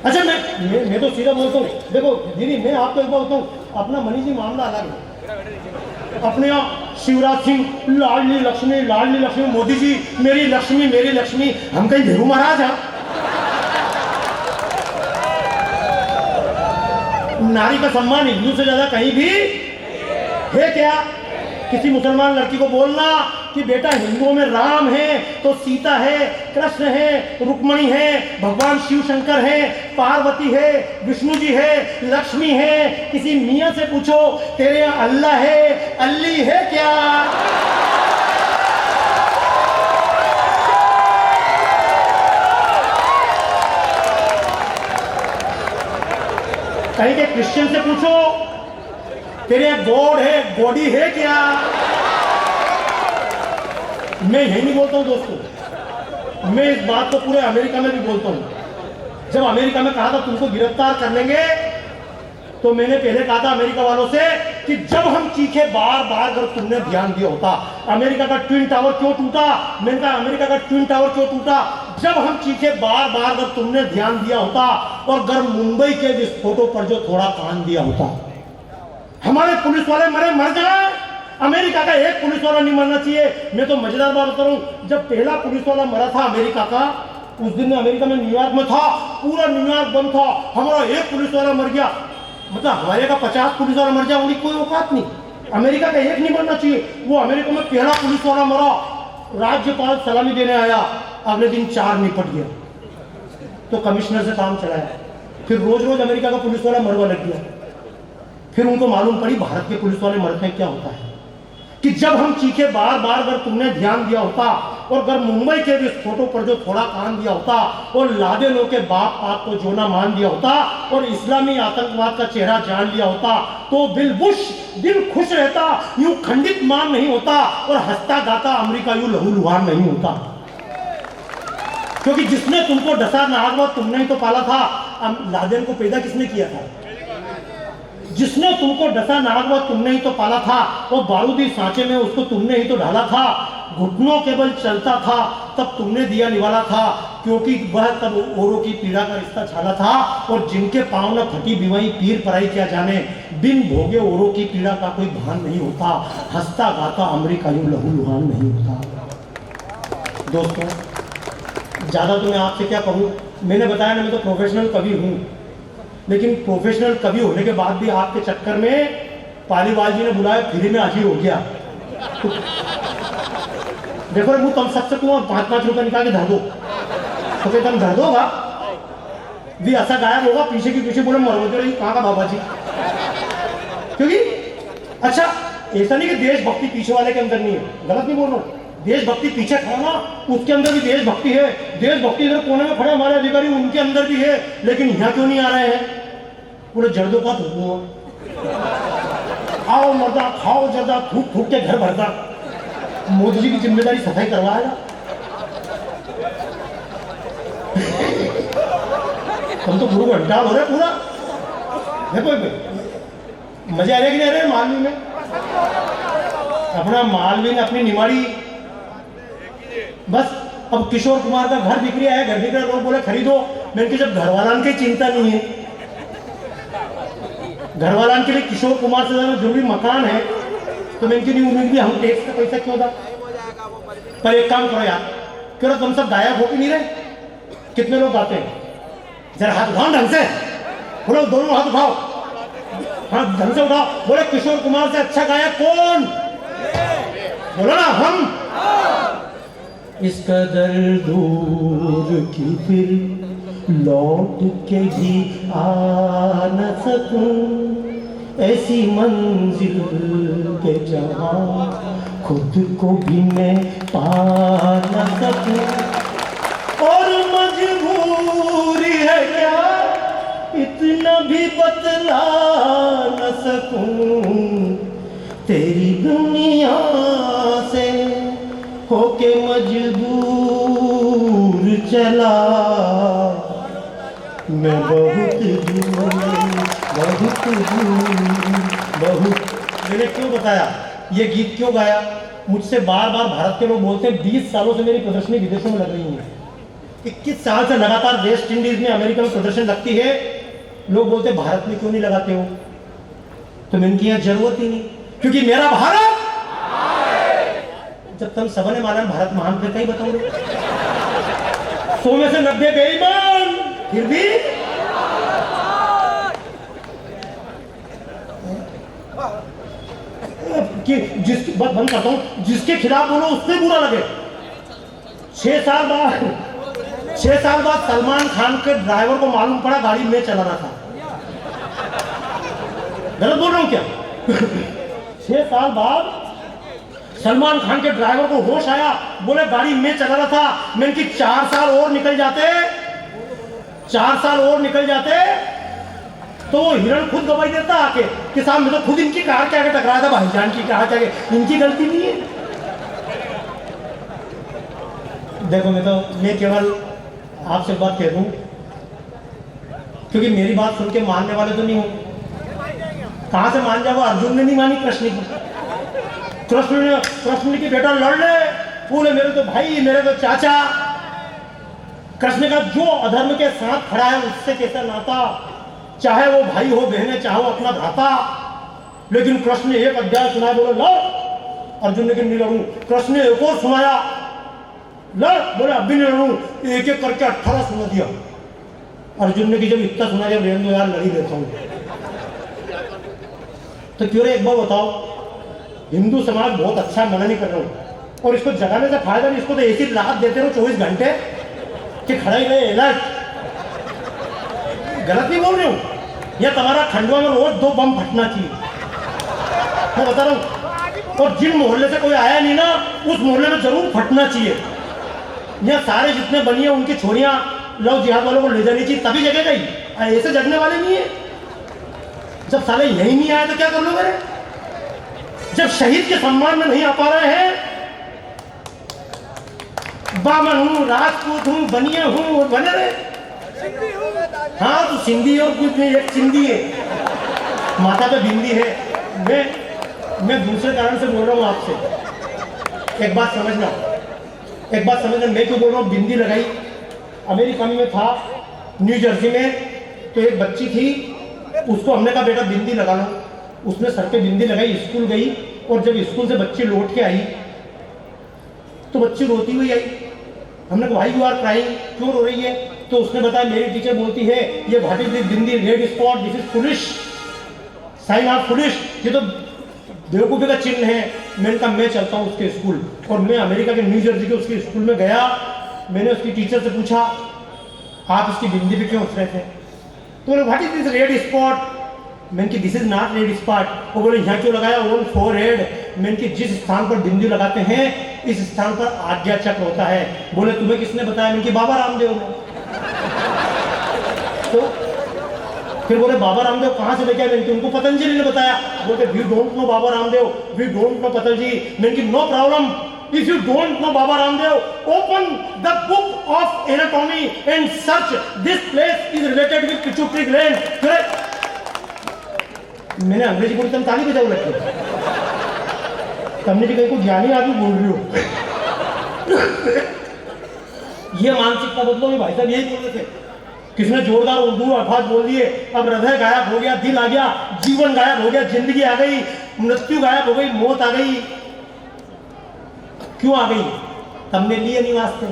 अच्छा, मैं तो सीधा बोलता हूँ। देखो दीदी, मैं आपको एक बात बोलता हूँ, अपना मनीष जी मामला अलग है। अपने यहाँ शिवराज सिंह लाडली लक्ष्मी, मोदी जी मेरी लक्ष्मी, हम कहीं भेरू महाराज हैं? नारी का सम्मान हिंदू से ज्यादा कहीं भी है क्या? किसी मुसलमान लड़की को बोलना कि बेटा हिंदुओं में राम है तो सीता है, कृष्ण है, रुक्मणी है, भगवान शिव शंकर है, पार्वती है, विष्णु जी है, लक्ष्मी है। किसी मियाँ से पूछो तेरे यहाँ अल्लाह है, अल्ली है क्या? कहीं के क्रिश्चियन से पूछो तेरे यहाँ गॉड है, गॉडी है क्या? मैं यही नहीं बोलता हूँ दोस्तों, मैं इस बात को पूरे अमेरिका में भी बोलता हूँ। जब अमेरिका में कहा था तुमको गिरफ्तार कर लेंगे, तो मैंने पहले कहा था अमेरिका वालों से कि जब हम चीखे बार बार अगर तुमने ध्यान दिया होता। अमेरिका का ट्विन टावर क्यों टूटा? मैंने कहा अमेरिका का ट्विन टावर क्यों टूटा? जब हम चीखे बार बार अगर तुमने ध्यान दिया होता, और अगर मुंबई के विस्फोटों पर जो थोड़ा कान दिया होता। हमारे पुलिस वाले मर जाए, अमेरिका का एक पुलिस वाला नहीं मरना चाहिए। मैं तो मजेदार बात बता रहा हूं, जब पहला पुलिस वाला मरा था अमेरिका का, उस दिन में अमेरिका में न्यूयॉर्क में था, पूरा न्यूयॉर्क बंद था, हमारा एक पुलिस वाला मर गया। मतलब हमारे का 50 पुलिस वाला मर जाए, उनकी कोई औकात नहीं। अमेरिका का एक नहीं मरना चाहिए। वो अमेरिका में पहला पुलिस वाला मरा, राज्यपाल सलामी देने आया, अगले दिन 4 निपट गया, तो कमिश्नर से काम चलाया। फिर रोज रोज अमेरिका का पुलिस वाला मरवा लग गया। फिर उनको मालूम पड़ी भारत के पुलिस वाले मरते क्या होता है, कि जब हम चीखे बार बार अगर तुमने ध्यान दिया होता, और अगर मुंबई के विस्फोटों पर जो थोड़ा कान दिया होता, और लादेनों के बाप को जो ना मान दिया होता, और इस्लामी आतंकवाद का चेहरा जान लिया होता, तो बिल बुश दिल खुश रहता, यूं खंडित मान नहीं होता, और हंसता गाता अमेरिका यूं लहूलुहान नहीं होता। क्योंकि जिसने तुमको डसा नागवा तुमने ही तो पाला था। लादेन को पैदा किसने किया था? जिसने तुमको डसा नागवा तुमने ही तो पाला था, और बारूदी सांचे में उसको तुमने ही तो ढाला था। घुटनों के बल चलता था तब तुमने दिया निवाला था, क्योंकि वह तब औरों की पीड़ा का रिश्ता छाला था। और जिनके पांव न फटी बिवाई पीर पराई क्या जाने, बिन भोगे औरों की पीड़ा का कोई भान नहीं होता, हंसता गाता अमेरिका यूं लहूलुहान नहीं होता। दोस्तों, ज़्यादा तो मैं आपसे क्या कहूँ, मैंने बताया ना मैं तो प्रोफेशनल कवि हूँ, लेकिन प्रोफेशनल कवि होने के बाद भी आपके चक्कर में पालीवाल जी ने बुलाया, फ्री में हाजिर हो गया। तो देखो मुँह तुम सबसे तुम 5-5 रुपये निकाल के धर दो, तो क्या तुम धर दोगा भी? ऐसा गायब होगा पीछे की पीछे, बोले मरवते रही कहाँ का बाबा जी। क्योंकि अच्छा ऐसा नहीं कि देशभक्ति पीछे वाले के अंदर नहीं है, गलत नहीं बोल रहा हूँ। देशभक्ति पीछे खड़ा ना, उसके अंदर भी देशभक्ति है। देशभक्ति इधर कोने में खड़े हमारे अधिकारी, उनके अंदर भी है, लेकिन यहाँ क्यों नहीं आ रहे हैं? पूरे जर्दों का थूक, आओ मर्दा खाओ जर्दा, थूक थूक के घर भरता। मोदी जी की जिम्मेदारी सफाई करवाएगा। तुम तो गुरु घंटा हो रहे पूरा। देखो मजे आ रहे कि नहीं आ रहे मालवी में? अपना मालवी ने अपनी निमाड़ी बस। अब किशोर कुमार का घर बिक रहा है, घर बिक रहा, लोग बोले खरीदो। मैंने कि जब घरवालान की चिंता नहीं है, घरवालान के लिए किशोर कुमार से ज्यादा जरूरी मकान है, तो मैं इनकी नहीं उम्मीद भी हम टैक्स का पैसा क्यों था। पर एक काम करो यार, क्यों तुम सब गायब हो के नहीं रहे? कितने लोग आते हैं? जरा हाथ उठाओ ढंग से, बोलो दोनों हाथ उठाओ, हाथ ढंग से उठाओ। बोले किशोर कुमार से अच्छा गायक कौन? बोलो ना हम। इस कदर दूर की फिर लौट के भी आ न सकूं, ऐसी मंजिल के जहां खुद को भी मैं पा न सकूं। और मजबूरी है क्या इतना भी बतला न सकूं, तेरी दुनिया से होके मजबूर चला मैं बहुत दूर बहू। मैंने क्यों बताया, ये गीत क्यों गाया? मुझसे बार बार भारत के लोग बोलते हैं 20 सालों से मेरी प्रदर्शनी विदेशों में लग रही है, 21 साल से लगातार वेस्ट इंडीज में, अमेरिका में प्रदर्शनी लगती है। लोग बोलते हैं भारत में क्यों नहीं लगाते हो? तो मैंने किया जरूरत ही नहीं, क्योंकि मेरा भारत, जब तुम सबने माना भारत महान, फिर कहीं बताओ 100 में से 90 बेईमान, फिर भी कि जिसकी बात बंद करता हूं, जिसके खिलाफ बोलो उससे बुरा लगे। 6 साल बाद सलमान खान के ड्राइवर को मालूम पड़ा गाड़ी में चला रहा था। गलत बोल रहा हूं क्या? 6 साल बाद सलमान खान के ड्राइवर को होश आया, बोले गाड़ी में चला रहा था। मैंने कि 4 साल और निकल जाते तो वो हिरण खुद गवाही देता आके कि साहब मैं तो खुद इनकी कार के आगे टकराया था, भाईजान की कार के आगे, इनकी गलती नहीं है। देखो मैं केवल आपसे बात कह दूं, क्योंकि मेरी बात सुन के मानने वाले तो नहीं हो। कहां से मान जाओ? अर्जुन ने नहीं मानी कृष्ण की। कृष्ण की बेटा लड़ ले, बोले मेरे तो भाई, मेरे तो चाचा। कृष्ण का जो अधर्म के साथ खड़ा है उससे कैसा नाता, चाहे वो भाई हो, बहने, चाहे वो अपना भ्राता। लेकिन कृष्ण ने एक अध्याय सुनाया, बोले लड़। अर्जुन ने नहीं लड़ू। कृष्ण ने एक और सुनाया, लड़। बोले अब भी नहीं लड़ू। एक एक करके 18 सुना दिया। अर्जुन ने कि जब इतना सुना, जब रहने दो यार, लड़ी रहता हूं। तो क्यों रे, एक बार बताओ, हिंदू समाज बहुत अच्छा, मना नहीं कर रहा हूं, और इसको जगाने से फायदा नहीं। इसको तो ऐसी राहत देते रहो 24 घंटे कि खड़ा ही रहे, अलर्ट। गलत नहीं बोल रहे हूं। या तुम्हारा खंडवा में रोज 2 बम फटना चाहिए, मैं बता रहा हूं। और जिन मोहल्ले से कोई आया नहीं ना, उस मोहल्ले में जरूर फटना चाहिए। या सारे जितने बनी है उनकी छोरियां लव जिहाद वालों को ले जानी चाहिए, तभी जगह गई। ऐसे जगने वाले नहीं है। जब साले यही नहीं आए तो क्या कर लो मेरे? जब शहीद के सम्मान में नहीं आ पा रहे हैं, बामन हूं, राजपूत हूं, बनिया हूं, बने रहे। हाँ तो सिंधी और कुछ नहीं, एक चिंदी है, माथा पे बिंदी है। मैं दूसरे कारण से बोल रहा हूँ आपसे। एक बात समझना, मैं क्यों बोल रहा हूँ बिंदी लगाई। अमेरिका में था, न्यू जर्सी में, तो एक बच्ची थी, उसको हमने कहा बेटा बिंदी लगा लो। उसने सर पे बिंदी लगाई, स्कूल गई, और जब स्कूल से बच्ची लौट के आई तो बच्ची रोती हुई आई। हमने कहा व्हाई यू आर क्राइंग, क्यों रो रही है? तो उसने बताया मेरी टीचर बोलती है ये what is this bindi, red spot, this is foolish, sign of foolish, ये तो बेवकूफी का चिन्ह है। मैंने कहा मैं चलता हूँ उसके स्कूल, और मैं अमेरिका के न्यू जर्सी के उसके स्कूल में गया। मैंने उसकी टीचर से पूछा आप इसकी बिंदी पे क्यों हंस रहे थे? तो बोले what is this red spot. मैंने कि this is not red spot. वो बोले यहाँ क्यों लगाया? Own forehead. मैंने कि जिस स्थान पर बिंदी लगाते हैं इस स्थान पर आज्ञा चक्र होता है। बोले तुम्हें किसने बताया? मैंने कि बाबा रामदेव ने। तो फिर बोले बाबा रामदेव कहाँ से लेके आए? मैंने कि उनको पतंजलि ने बताया। बोलते we don't know Baba Ramdev, we don't know Patanjali. मैंने कि no problem, if you don't know Baba Ramdev, open the book of anatomy and search this place is related with pituitary gland। मैंने अंग्रेजी बोली, तुम ताली बजाओ लगती, तुमने कहीं को ज्ञानी आदमी बोल रही हो। ये मानसिकता बदलो। ये भाई साहब यही बोल रहे थे, किसने जोरदार उर्दू अल्फाज बोल दिए, अब हृदय गायब हो गया, दिल आ गया, जीवन गायब हो गया, जिंदगी आ गई, मृत्यु गायब हो गई, मौत आ गई। क्यों आ गई? तुमने लिए नहीं वास्ते।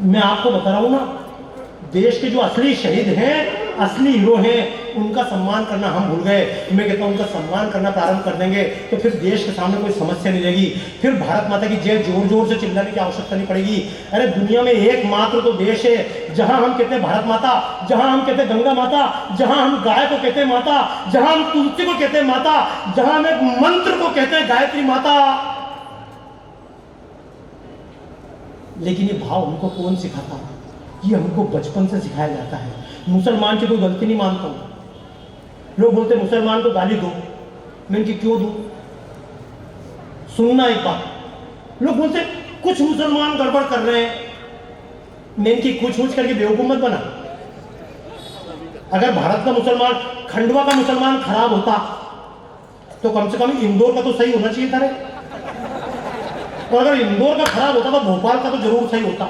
मैं आपको बता रहा हूं ना, देश के जो असली शहीद हैं, असली हीरो हैं, उनका सम्मान करना हम भूल गए। मैं कहता हूं उनका सम्मान करना प्रारंभ कर देंगे तो फिर देश के सामने कोई समस्या नहीं रहेगी। फिर भारत माता की जय जोर जोर से चिल्लाने की आवश्यकता नहीं पड़ेगी। अरे दुनिया में एकमात्र तो देश है जहां हम कहते हैं भारत माता, जहां हम कहते हैं गंगा माता, जहां हम गाय को कहते हैं माता, जहां हम तुलसी को कहते हैं माता, जहां हम एक मंत्र को कहते हैं गायत्री माता। लेकिन ये भाव हमको कौन सिखाता? ये हमको बचपन से सिखाया जाता है। मुसलमान की कोई गलती नहीं मानता हूं। लोग बोलते मुसलमान को गाली दो, मैं इनकी क्यों दूं? सुनना एक बात। लोग बोलते कुछ मुसलमान गड़बड़ कर रहे हैं, मैं इनकी कुछ करके बेवकूफ मत बना। अगर भारत का मुसलमान, खंडवा का मुसलमान खराब होता तो कम से कम इंदौर का तो सही होना चाहिए था रे। और अगर इंदौर का खराब होता तो भोपाल का तो जरूर सही होता,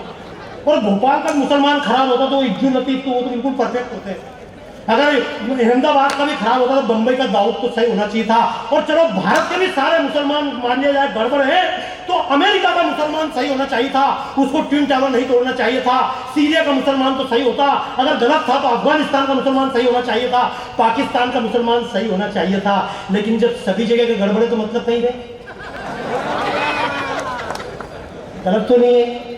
और भोपाल का मुसलमान खराब होता तो इज्जू लतीफ तो वो तो बिल्कुल परफेक्ट होते। अगर अहमदाबाद का भी खराब होता तो बंबई का दाऊद तो सही होना चाहिए था। और चलो भारत के भी सारे मुसलमान मान लिया जाए गड़बड़ है तो अमेरिका का मुसलमान सही होना चाहिए था, उसको ट्विन टावर नहीं तोड़ना चाहिए था। सीरिया का मुसलमान तो सही होता, अगर गलत था तो अफगानिस्तान का मुसलमान सही होना चाहिए था, पाकिस्तान का मुसलमान सही होना चाहिए था। लेकिन जब सभी जगह के गड़बड़ है तो मतलब कहीं रहे, गलत तो नहीं है।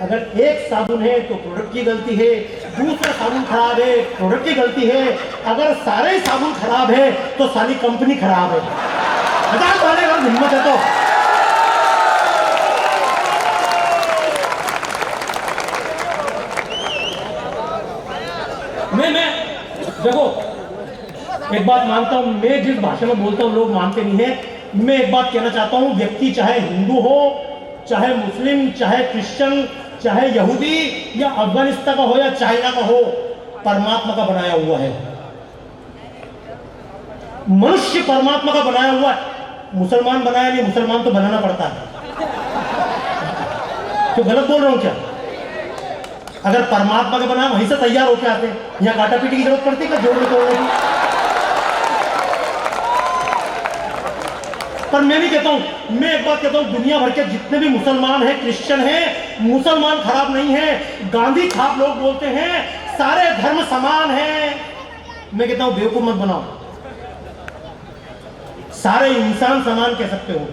अगर एक साबुन है तो प्रोडक्ट की गलती है, दूसरा साबुन खराब है प्रोडक्ट की गलती है, अगर सारे साबुन खराब है तो सारी कंपनी खराब है। हजार वाले अगर हिम्मत है तो मैं देखो एक बात मानता हूं, मैं जिस भाषा में बोलता हूं लोग मानते नहीं है। मैं एक बात कहना चाहता हूं, व्यक्ति चाहे हिंदू हो, चाहे मुस्लिम, चाहे क्रिश्चियन, चाहे यहूदी या अफगानिस्तान का हो या चाइना का हो, परमात्मा का बनाया हुआ है। मनुष्य परमात्मा का बनाया हुआ है। मुसलमान बनाया नहीं, मुसलमान तो बनाना पड़ता है। तो गलत बोल रहा हूं क्या? अगर परमात्मा का बनाया वहीं से तैयार होकर आते हैं, यहां काटा पीटी की जरूरत पड़ती है जोड़ने तोड़ने की। पर मैं भी कहता हूं, मैं एक बात कहता हूं, दुनिया भर के जितने भी मुसलमान हैं, क्रिश्चियन हैं, मुसलमान खराब नहीं है। गांधी छाप लोग बोलते हैं सारे धर्म समान हैं। मैं कहता हूं बेवकूफ मत बनाओ, सारे इंसान समान कह सकते हो,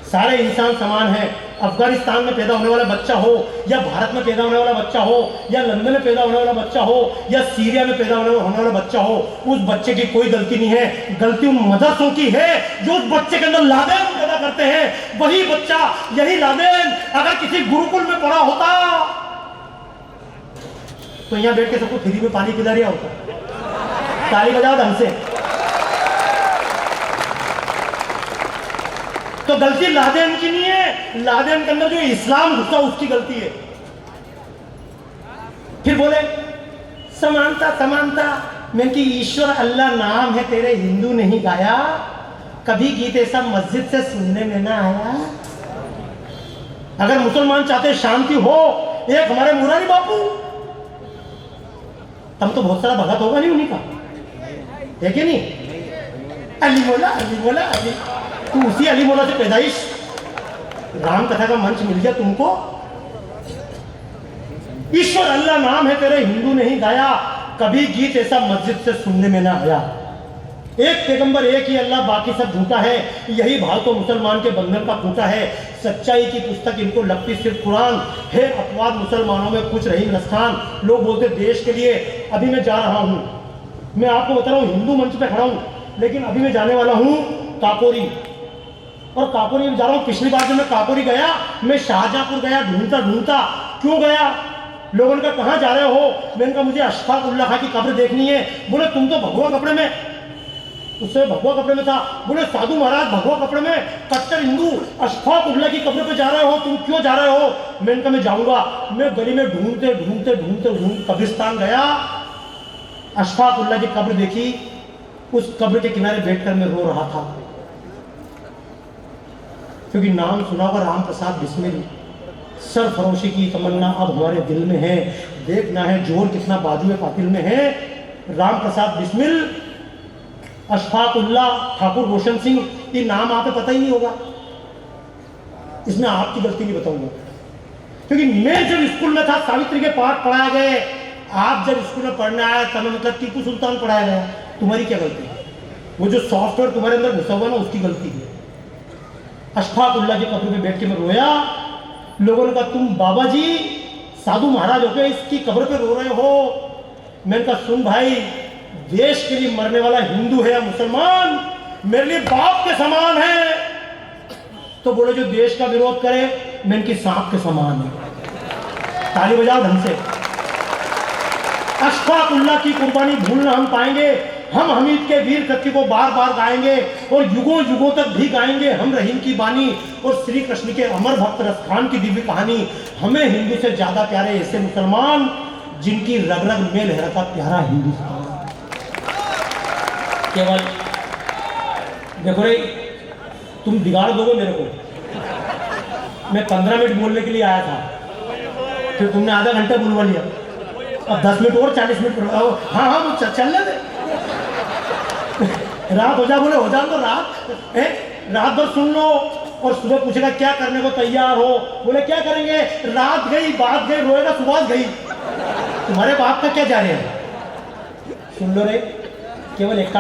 सारे इंसान समान हैं। अफगानिस्तान में पैदा होने वाला बच्चा हो, या भारत में पैदा होने वाला बच्चा हो, या लंदन में पैदा होने वाला बच्चा हो, या सीरिया में पैदा होने वाला बच्चा हो, उस बच्चे की कोई गलती नहीं है। गलती उन मदरसों की है जो उस बच्चे के अंदर लादेन पैदा करते हैं। वही बच्चा, यही लादेन अगर किसी गुरुकुल में पढ़ा होता तो यहां बैठ के सबको फ्री में पानी पिला रहा होता। ताली बजाओ ढंग से। तो गलती लादेन की नहीं है, लादेन के अंदर जो इस्लाम घुसा उसकी गलती है। फिर बोले समानता समानता, मैं कि ईश्वर अल्लाह नाम है तेरे हिंदू नहीं गाया, कभी गीत ऐसा मस्जिद से सुनने में ना आया। अगर मुसलमान चाहते शांति हो, एक हमारे मुरारी बापू, तब तो बहुत सारा भगत होगा नहीं उन्हीं का, है कि नहीं? अली मोला अली मोला अली, तू उसी अली मौला से पैदाइश, राम कथा का मंच मिल गया तुमको। ईश्वर अल्लाह नाम है तेरे हिंदू नहीं गाया, कभी गीत ऐसा मस्जिद से सुनने में ना आया। एक पैगंबर एक ही अल्लाह, बाकी सब झूठा है, यही भाव तो मुसलमान के बंधन का खूंटा है। सच्चाई की पुस्तक इनको लगती सिर्फ कुरान है, अपवाद मुसलमानों में कुछ रही नस्खान। लोग बोलते देश के लिए। अभी मैं जा रहा हूं, मैं आपको बता रहा हूं, हिंदू मंच पे खड़ा हूं, लेकिन अभी मैं जाने वाला हूं काकोरी, और काकोरी में जा रहा हूं। पिछली बार जब मैं काकोरी गया, मैं शाहजहांपुर गया, ढूंढता ढूंढता। क्यों गया? लोगों ने कहा कहां जा रहे हो? मैंने कहा मुझे अशफाक उल्लाह खां की कब्र देखनी है। बोले तुम तो भगवा कपड़े में, उससे भगवा कपड़े में था। बोले साधु महाराज भगवा कपड़े में, कट्टर हिंदू, अशफाक उल्लाह की कब्र पे जा रहे हो, तुम क्यों जा रहे हो? मैंने कहा मैं जाऊंगा। मैं गली में ढूंढते ढूंढते ढूंढते कब्रिस्तान गया, अशफाक उल्लाह की कब्र देखी। उस कब्र के किनारे बैठकर मैं रो रहा था, क्योंकि नाम सुना होगा राम प्रसाद बिस्मिल। सरफरोशी की तमन्ना अब हमारे दिल में है, देखना है जोर कितना बाजू कातिल में है। राम प्रसाद बिस्मिल, अशफाक उल्लाह, ठाकुर रोशन सिंह, ये नाम आपको पता ही नहीं होगा। इसमें आपकी गलती नहीं बताऊंगा, क्योंकि मैं जब स्कूल में था सावित्री के पाठ पढ़ाए गए, आप जब स्कूल में पढ़ने आया तब मतलब टीपू सुल्तान पढ़ाया गया। तुम्हारी क्या गलती है? वो जो सॉफ्टवेयर तुम्हारे अंदर घुसा हुआ ना, उसकी गलती है। अशफाक उल्लाह की कब्र पे बैठ के मैं रोया। लोगों ने कहा तुम बाबा जी साधु महाराज होकर इसकी कब्र पे रो रहे हो। मैंने कहा सुन भाई, देश के लिए मरने वाला हिंदू है या मुसलमान मेरे लिए बाप के समान है। तो बोले जो देश का विरोध करे मैं इनकी सांप के समान है। ताली बजाओ ढंग से। अशफाक उल्लाह की कुर्बानी भूलना हम पाएंगे। हम हमीद के वीर कृत्य को बार बार गाएंगे और युगों युगों तक भी गाएंगे हम रहीम की बानी और श्री कृष्ण के अमर भक्त रसखान की दिव्य कहानी। हमें हिंदू से ज्यादा प्यारे ऐसे मुसलमान जिनकी रग रग में लहराता प्यारा हिंदुस्तान। केवल देखो रे, तुम बिगाड़ दोगे मेरे को। मैं 15 मिनट बोलने के लिए आया था, फिर तुमने आधा घंटा बुलवा लिया। अब 10 मिनट और 40 मिनट। हाँ हाँ वो चलने दे। रात हो जा, बोले हो जा तो रात भर सुन लो और सुबह पूछेगा क्या करने को तैयार हो, बोले क्या करेंगे, रात गई बात गई, रोएगा सुबह गई। तुम्हारे बाप का क्या जा रहे हैं। सुन लो रे, केवल एक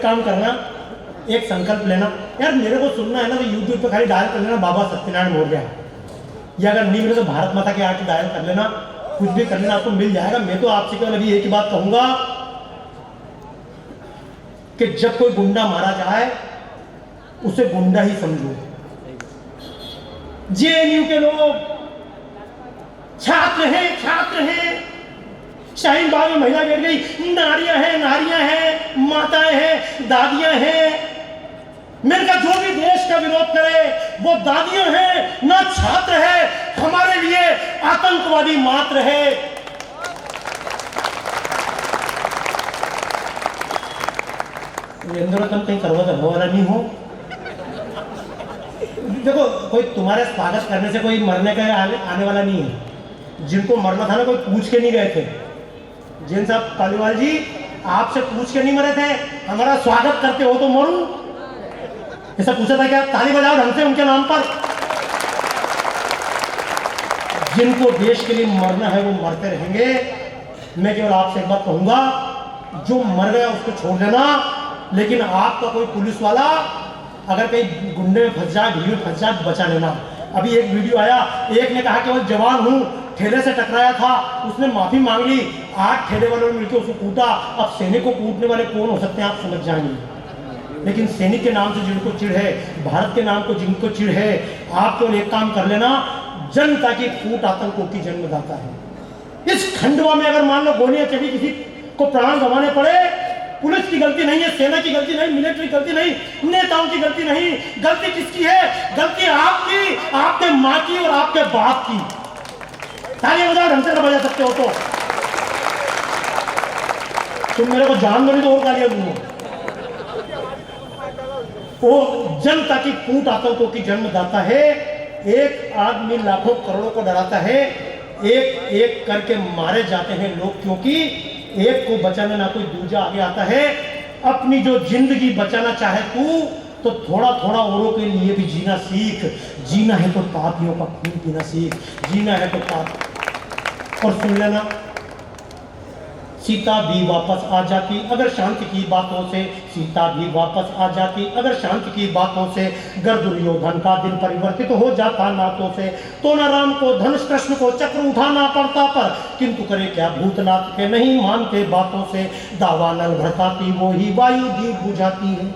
काम करना, एक संकल्प लेना। यार मेरे को सुनना है ना तो यूट्यूब पे खाली डायल कर लेना बाबा सत्यनारायण मौर्य, या अगर नहीं मिले तो भारत माता के आके डायल कर लेना, कुछ भी कर लेना, आपको मिल जाएगा। मैं तो आपसे केवल अभी एक ही बात कहूंगा कि जब कोई गुंडा मारा जाए उसे गुंडा ही समझो। जेएनयू के लोग छात्र हैं, शाहीन बाग में महिला गिर गई, नारियां हैं, माताएं हैं, दादियां हैं। मेरे का जो भी देश का विरोध करे वो दादियां हैं ना छात्र है, हमारे लिए आतंकवादी मात्र है। तुम कहीं करवा वाला नहीं हो। देखो कोई तुम्हारे स्वागत करने से कोई मरने का आने वाला नहीं है। जिनको मरना था ना कोई पूछ के नहीं गए थे। जिन साहब पालीवाल जी आपसे पूछ के नहीं मरे थे, हमारा स्वागत करते हो तो मरूं, ऐसा पूछा था क्या? ताली बजाओ ढंग से उनके नाम पर। जिनको देश के लिए मरना है वो मरते रहेंगे। मैं केवल आपसे एक बात कहूंगा, जो मर गया उसको छोड़ देना, लेकिन आपका कोई पुलिस वाला अगर कहीं गुंडे में फंस जाए, भीड़ में फंस जाए, बचा लेना। अभी एक वीडियो आया, एक ने कहा कि वो जवान हूं, ठेले से टकराया था, उसने माफी मांग ली, 8 ठेले वालों ने मिलकर उसको कूटा। अब सैनिक को कूटने वाले कौन हो सकते हैं आप समझ जाएंगे। लेकिन सैनिक के नाम से जिनको चिढ़ है, भारत के नाम को जिनको चिढ़ है, आप केवल एक काम कर लेना, जनता की फूट आतंकों की जन्मदाता है। इस खंडवा में अगर मान लो गोलियां चली, किसी को प्राण गंवाने पड़े, पुलिस की गलती नहीं है, सेना की गलती नहीं, मिलिट्री की गलती नहीं, नेताओं की गलती नहीं। गलती किसकी है? गलती आपकी, आपके माँ की और आपके बाप की। ताली बजाओ ढंग से बजा सकते हो तो। तुम मेरे को जान दो नहीं तो और गालियां दूंगा। वो जनता की फूट आतंकों की जन्मदाता है। एक आदमी लाखों करोड़ों को डराता है, एक एक करके मारे जाते हैं लोग, क्योंकि एक को बचाना ना कोई दूजा आगे आता है। अपनी जो जिंदगी बचाना चाहे तू तो थोड़ा थोड़ा औरों के लिए भी जीना सीख। जीना है तो पापियों का खून पीना सीख, जीना है तो पाप। और सुन लेना, सीता भी वापस आ जाती अगर शांति की बातों से, सीता भी वापस आ जाती अगर शांति की बातों से। गर दुर्योधन का दिल परिवर्तित हो जाता नातों से, तो न राम को धनुष कृष्ण को चक्र उठाना पड़ता, पर किंतु करे क्या भूतनाथ के नहीं मानते बातों से। दावा नल भड़काती वो ही वायु दीप बुझाती है।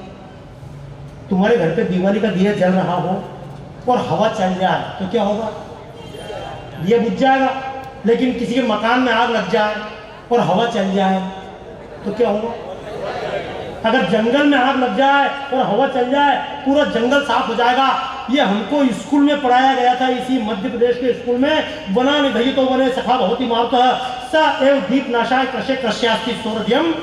तुम्हारे घर पे दिवाली का दिया जल रहा हो और हवा चल जाए तो क्या होगा? दिया बुझ जाएगा। लेकिन किसी के मकान में आग लग जाए और हवा चल जाए तो क्या होगा? अगर जंगल में आग लग जाए और हवा चल जाए, पूरा जंगल साफ हो जाएगा। ये हमको स्कूल में पढ़ाया गया था, इसी मध्य प्रदेश के स्कूल में। वना निधयि तो वने सखा बहुत ही मारुतः स एव दीप नाशाय कृषे कृष्यास्ति सौरध्यम।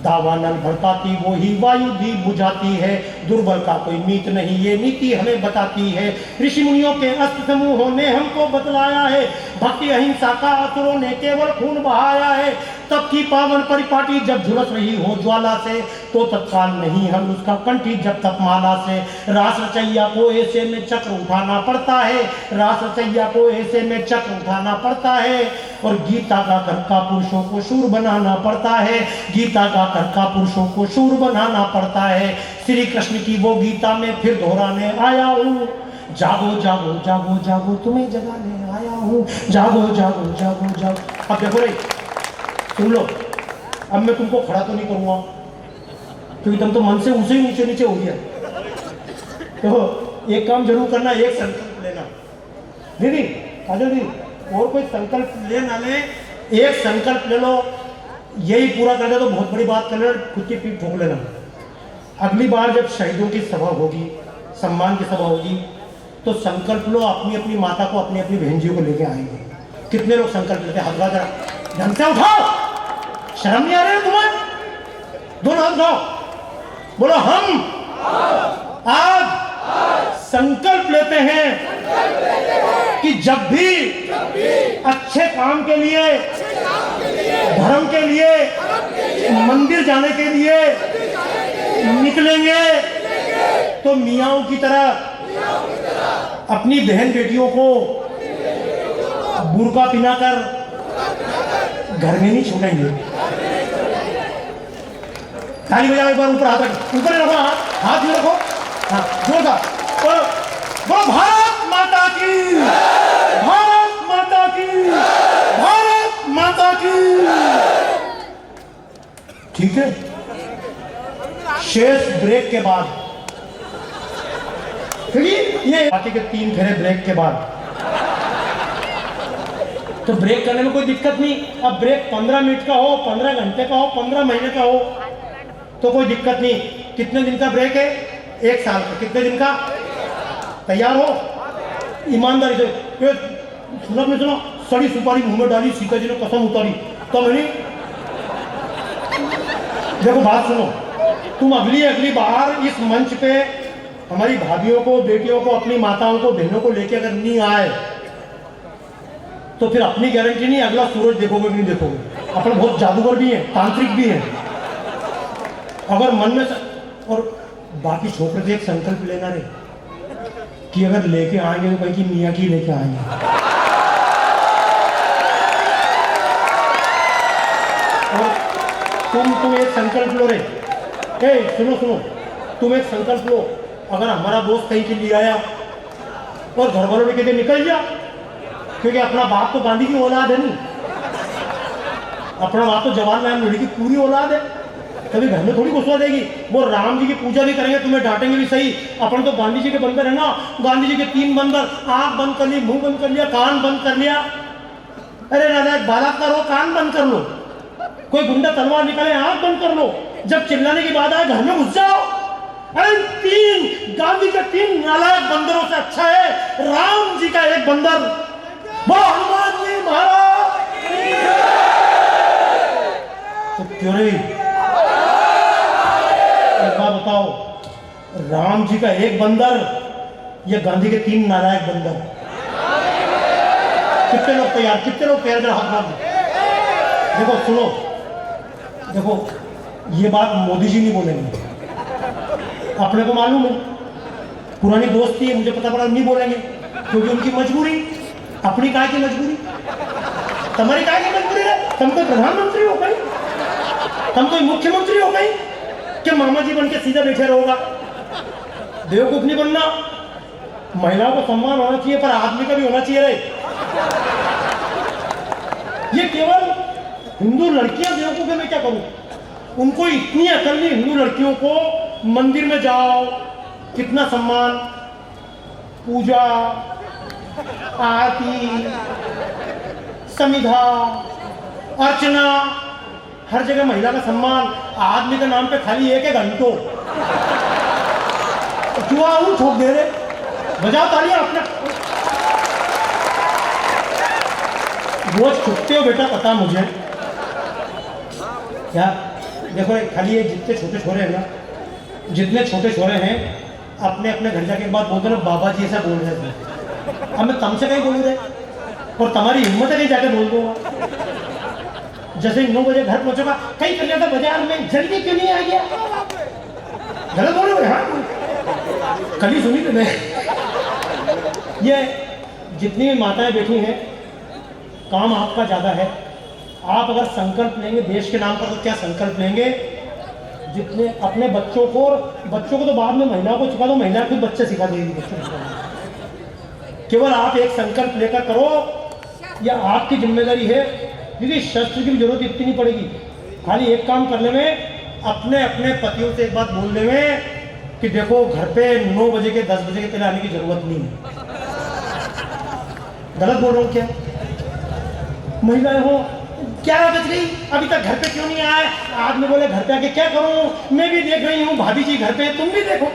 दावा नल भड़काती वो ही वायु दीप बुझाती है। दुर्बल का कोई मीत नहीं, ये नीति हमें बताती है। ऋषि मुनियों के अस्त्र समूहों ने हमको बतलाया है, भक्ति अहिंसा का असुरों ने केवल खून बहाया है। तब की पावन परिपाटी जब झुलस रही हो ज्वाला से, तो तत्काल नहीं हम उसका कंठी जब तक माला से। रास रचैया को ऐसे में चक्र उठाना पड़ता है, रास रचैया को ऐसे में चक्र उठाना पड़ता है। और गीता का कर का पुरुषों को शूर बनाना पड़ता है, गीता का कर का पुरुषों को शूर बनाना पड़ता है। श्री कृष्ण की वो गीता में फिर दोहराने आया हूँ, जागो जागो जागो जागो तुम्हें जगाने आया हूँ, जागो जागो जागो जागो। अब देखो रे, सुन लो, अब मैं तुमको खड़ा तो नहीं करूंगा क्योंकि तुम तो मन से उसे ही नीचे नीचे हो गया। तो एक काम जरूर करना, एक संकल्प लेना। दीदी काजल दी, और कोई संकल्प ले ना ले, एक संकल्प ले लो, यही पूरा कर दे तो बहुत बड़ी बात कर लेना, खुद की पीठ ठोक लेना। अगली बार जब शहीदों की सभा होगी, सम्मान की सभा होगी, तो संकल्प लो, अपनी अपनी माता को, अपनी अपनी बहन जी को लेके आएंगे। कितने लोग संकल्प लेते? हाथ उठा, ढंग से उठाओ, शर्म नहीं आ रही है तुम्हें? दोनों हाथ उठाओ, बोलो हम आज संकल्प लेते हैं कि जब भी अच्छे काम के लिए, धर्म के लिए, मंदिर जाने के लिए निकलेंगे तो मियाओं की तरह अपनी बहन बेटियों को बुर्का पिनाकर घर में नहीं छोड़ेंगे। ताली बजाओ एक बार, ऊपर हाथ रखो, ऊपर रखो, हाथ में रखो, हाँ जोरदार बोलो, बोलो भारत माता की, भारत माता की, भारत माता की। ठीक है, शेष ब्रेक के बाद, ये बाकी के 3 फेरे ब्रेक के बाद, तो ब्रेक करने में कोई दिक्कत नहीं। अब ब्रेक 15 मिनट का हो, 15 घंटे का हो, 15 महीने का हो तो कोई दिक्कत नहीं। कितने दिन का ब्रेक है? 1 साल का। कितने दिन का? तैयार हो ईमानदारी से? सुनो में सुनो, सड़ी सुपारी मुंह में डाली, सीता जी ने कसम उतारी तो मैंने, देखो बात सुनो, तुम अगली बार इस मंच पे हमारी भाभियों को, बेटियों को, अपनी माताओं को, बहनों को लेके अगर नहीं आए तो फिर अपनी गारंटी नहीं अगला सूरज देखोगे भी नहीं देखोगे। अपन बहुत जादूगर भी हैं, तांत्रिक भी हैं। अगर मन में और बाकी छोटे से एक संकल्प लेना रे कि अगर लेके आएंगे तो कहीं की मियाँ की लेके आएंगे। और तुम एक संकल्प लो रे, सुनो सुनो, तुम एक संकल्प लो, अगर हमारा दोस्त कहीं के लिए आया और घर वालों ने कहते निकल जा, क्योंकि अपना बाप तो गांधी की औलाद है नहीं, अपना बाप तो जवाहरलाल नेहरू की पूरी औलाद है, कभी घर में थोड़ी घुसवा देगी। वो राम जी की पूजा भी करेंगे, तुम्हें डांटेंगे भी सही। अपन तो गांधी जी के बंदर है ना, गांधी जी के 3 बंदर, आंख बंद कर ली, मुंह बंद कर लिया, कान बंद कर लिया। अरे दादा बलात्कार हो, कान बंद कर लो, कोई गुंडा तलवार निकाले, आंख बंद कर लो, जब चिल्लाने की बात आए घर में घुस जाओ। अरे 3 गांधी के 3 नालायक बंदरों से अच्छा है राम जी का एक बंदर, वो हनुमान जी महाराज। तो क्यों नहीं, एक बात बताओ, राम जी का एक बंदर या गांधी के 3 नालायक बंदर? कितने लोग तैयार, कितने लोग तैयार? हाथ मार दो। देखो सुनो, देखो ये बात मोदी जी नहीं बोलेंगे, अपने को मालूम है, पुरानी दोस्ती है, मुझे पता पड़ा नहीं बोलेंगे क्योंकि उनकी मजबूरी। अपनी काय की मजबूरी? तुम्हारी काय की मजबूरी है? तुम कोई प्रधानमंत्री हो गई, तुम कोई मुख्यमंत्री हो गई कि मामा जी बन के सीधा बैठे रहोगा? बेवकूफ नहीं बनना, महिलाओं को सम्मान होना चाहिए, पर आदमी का भी होना चाहिए रे। ये केवल हिंदू लड़कियां बेवकूफ है, मैं क्या करूं? उनको इतनी अकल नहीं, हिंदू लड़कियों को मंदिर में जाओ, कितना सम्मान, पूजा, आरती, समिधा, अर्चना, हर जगह महिला का सम्मान। आदमी के नाम पे खाली 1 घंटों जुआ ठोक दे रहे। बजाओ तालियां अपने। रोज छुपते हो बेटा, पता मुझे क्या? देखो खाली ये जितने छोटे छोरे हैं ना, जितने छोटे छोरे हैं, अपने अपने घर जाके एक बात बोलते ना, बाबा जी ऐसा बोल रहे थे। अब मैं तुमसे कहीं बोलूँ रे, और तुम्हारी हिम्मत है कहीं जाके बोल दूंगा। जैसे 9 बजे घर पहुंचोगा, कहीं कर जाता बाजार में, जल्दी क्यों नहीं आ गया? गलत बोल रहे हो? हाँ कल ही सुनी तुमने। ये जितनी भी माताएं बैठी हैं, काम आपका ज्यादा है। आप अगर संकल्प लेंगे देश के नाम पर, तो क्या संकल्प लेंगे? जितने अपने बच्चों को तो बाद में महिलाओं को सिखा दो, महिला खुद बच्चे सिखा देगी बच्चों को। केवल आप एक संकल्प लेकर करो, यह आपकी जिम्मेदारी है, क्योंकि शस्त्र की भी जरूरत इतनी नहीं पड़ेगी। खाली एक काम करने में, अपने अपने पतियों से एक बात बोलने में कि देखो घर पे 9 बजे के 10 बजे के पहले आने की जरूरत नहीं है। गलत बोल रहा हूँ क्या? महिलाएं हो, क्या बच गई, अभी तक घर पे क्यों नहीं आए? आदमी बोले घर पे आके क्या करूं, मैं भी देख रही हूँ, भाभी जी घर पे, तुम भी देखो।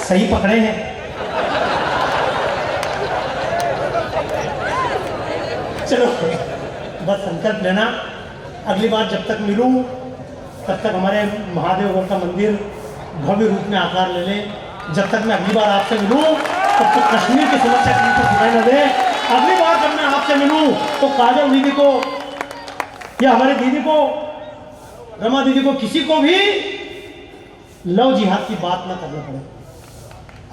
सही पकड़े हैं। चलो बस संकल्प लेना, अगली बार जब तक मिलूं तब तक हमारे महादेवगढ़ का मंदिर भव्य रूप में आकार ले ले। जब तक मैं अगली बार आपसे मिलूं तब तक कश्मीर की समस्या किसी को दिखाई न दे। अगली बार जब मैं आपसे मिलूं तो काजल दीदी को या हमारी दीदी को, रमा दीदी को, किसी को भी लव जिहाद की बात ना करना पड़े।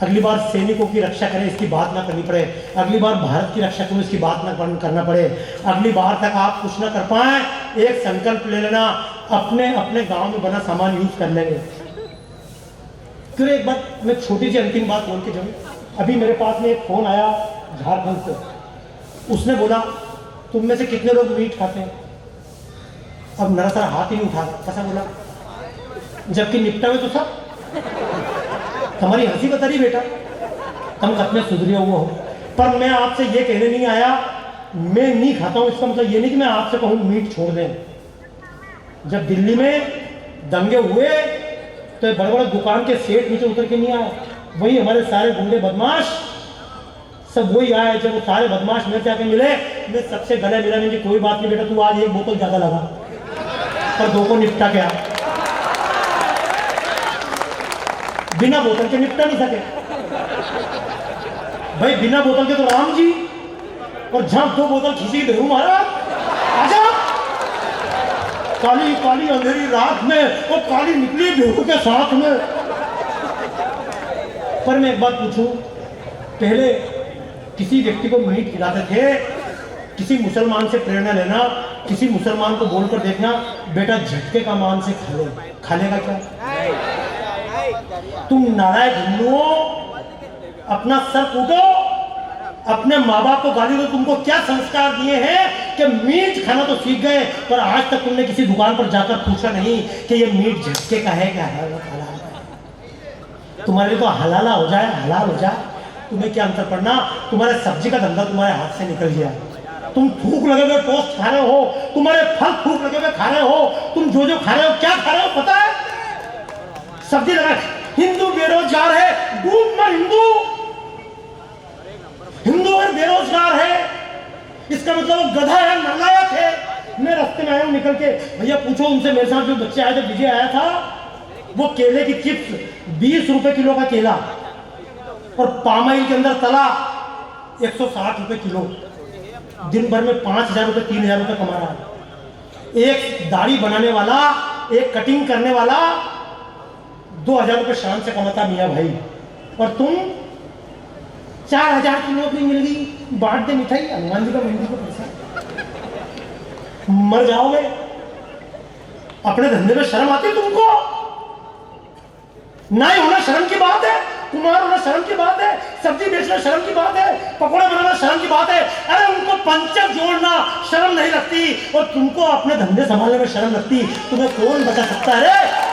अगली बार सैनिकों की रक्षा करें इसकी बात ना करनी पड़े। अगली बार भारत की रक्षा करें इसकी बात ना करना पड़े। अगली बार तक आप कुछ ना कर पाए, एक संकल्प ले लेना, अपने अपने गांव में बना सामान यूज कर लेंगे। फिर एक बात मैं छोटी सी अंतिम बात बोल के जाऊँ। अभी मेरे पास में एक फोन आया झारखंड से, उसने बोला तुम में से कितने लोग मीट खाते हैं। अब मेरा सारा हाथ ही नहीं उठा, कैसा बोला, जबकि निपटा हुए तो सब। हमारी हंसी बता रही बेटा, हम कितने सुधरे हुए हो। पर मैं आपसे ये कहने नहीं आया मैं नहीं खाता हूं, इसका मतलब ये नहीं कि मैं आपसे कहूं मीट छोड़ दें। जब दिल्ली में दंगे हुए तो बड़े बड़े दुकान के सेठ नीचे उतर के नहीं आए, वही हमारे सारे गुंडे बदमाश सब वही आए। जब वो सारे बदमाश मेरे से आके मिले, मैं सबसे गले मिला, नहीं कोई बात नहीं बेटा, तू आज एक बोतल ज्यादा लगा और दो को निपटा के आ। बिना बोतल के निपटा नहीं सके भाई, बिना बोतल के तो राम जी, और जहां दो बोतल खींची भेरू महाराज आजा। काली काली अंधेरी रात में वो काली निकली भेरू के साथ में। पर मैं एक बात पूछूं, पहले किसी व्यक्ति को मीट खिलाते थे, किसी मुसलमान से प्रेरणा लेना, किसी मुसलमान को बोलकर देखना बेटा झटके का मान से खा ले, खा लेगा क्या? तुम नारायण हिंदुओं अपना सर कूटो, अपने माँ बाप को गाली दो, तुमको क्या संस्कार दिए हैं कि मीट खाना तो सीख गए, पर आज तक तुमने किसी दुकान पर जाकर पूछा नहीं कि ये मीट झटके का है क्या है, हलाल है। तुम्हारे लिए तो हलाला हो जाए, हलाल हो जाए, तुम्हें क्या अंतर पड़ना। तुम्हारे सब्जी का धंधा तुम्हारे हाथ से निकल गया, तुम थूक लगे हुए टोस्ट खा रहे हो, तुम्हारे फल थूक लगे हुए खा रहे हो, तुम जो खा रहे हो क्या खा रहे हो पता है? सब्जी लगा, हिंदू बेरोजगार है, डूब मर हिंदू, हिंदू और बेरोजगार है, इसका मतलब वो गधा है, नालायक है। मैं रास्ते में आया हूं निकल के, भैया पूछो उनसे, मेरे साथ जो बच्चे आए थे, विजय आया था, वो केले की चिप्स 20 रुपए किलो का केला और पामाइल के अंदर तला 160 रुपए किलो, दिन भर में 5,000 रुपए 3,000 रुपए कमा रहा है। एक दाढ़ी बनाने वाला, एक कटिंग करने वाला 2,000 रुपए शाम से कमाता मियाँ भाई, और तुम 4,000 की नौकरी मिल गई, बांट दे मिठाई, हनुमान जी का मंदिर का पैसा, मर जाओगे। अपने धंधे में शर्म आती है तुमको? नहीं होना शर्म की बात है, कुमार होना शर्म की बात है, सब्जी बेचना शर्म की बात है, पकौड़ा बनाना शर्म की बात है। अरे उनको पंचर जोड़ना शर्म नहीं लगती, और तुमको अपने धंधे संभालने में शर्म लगती। तुम्हें कौन बचा सकता है रे?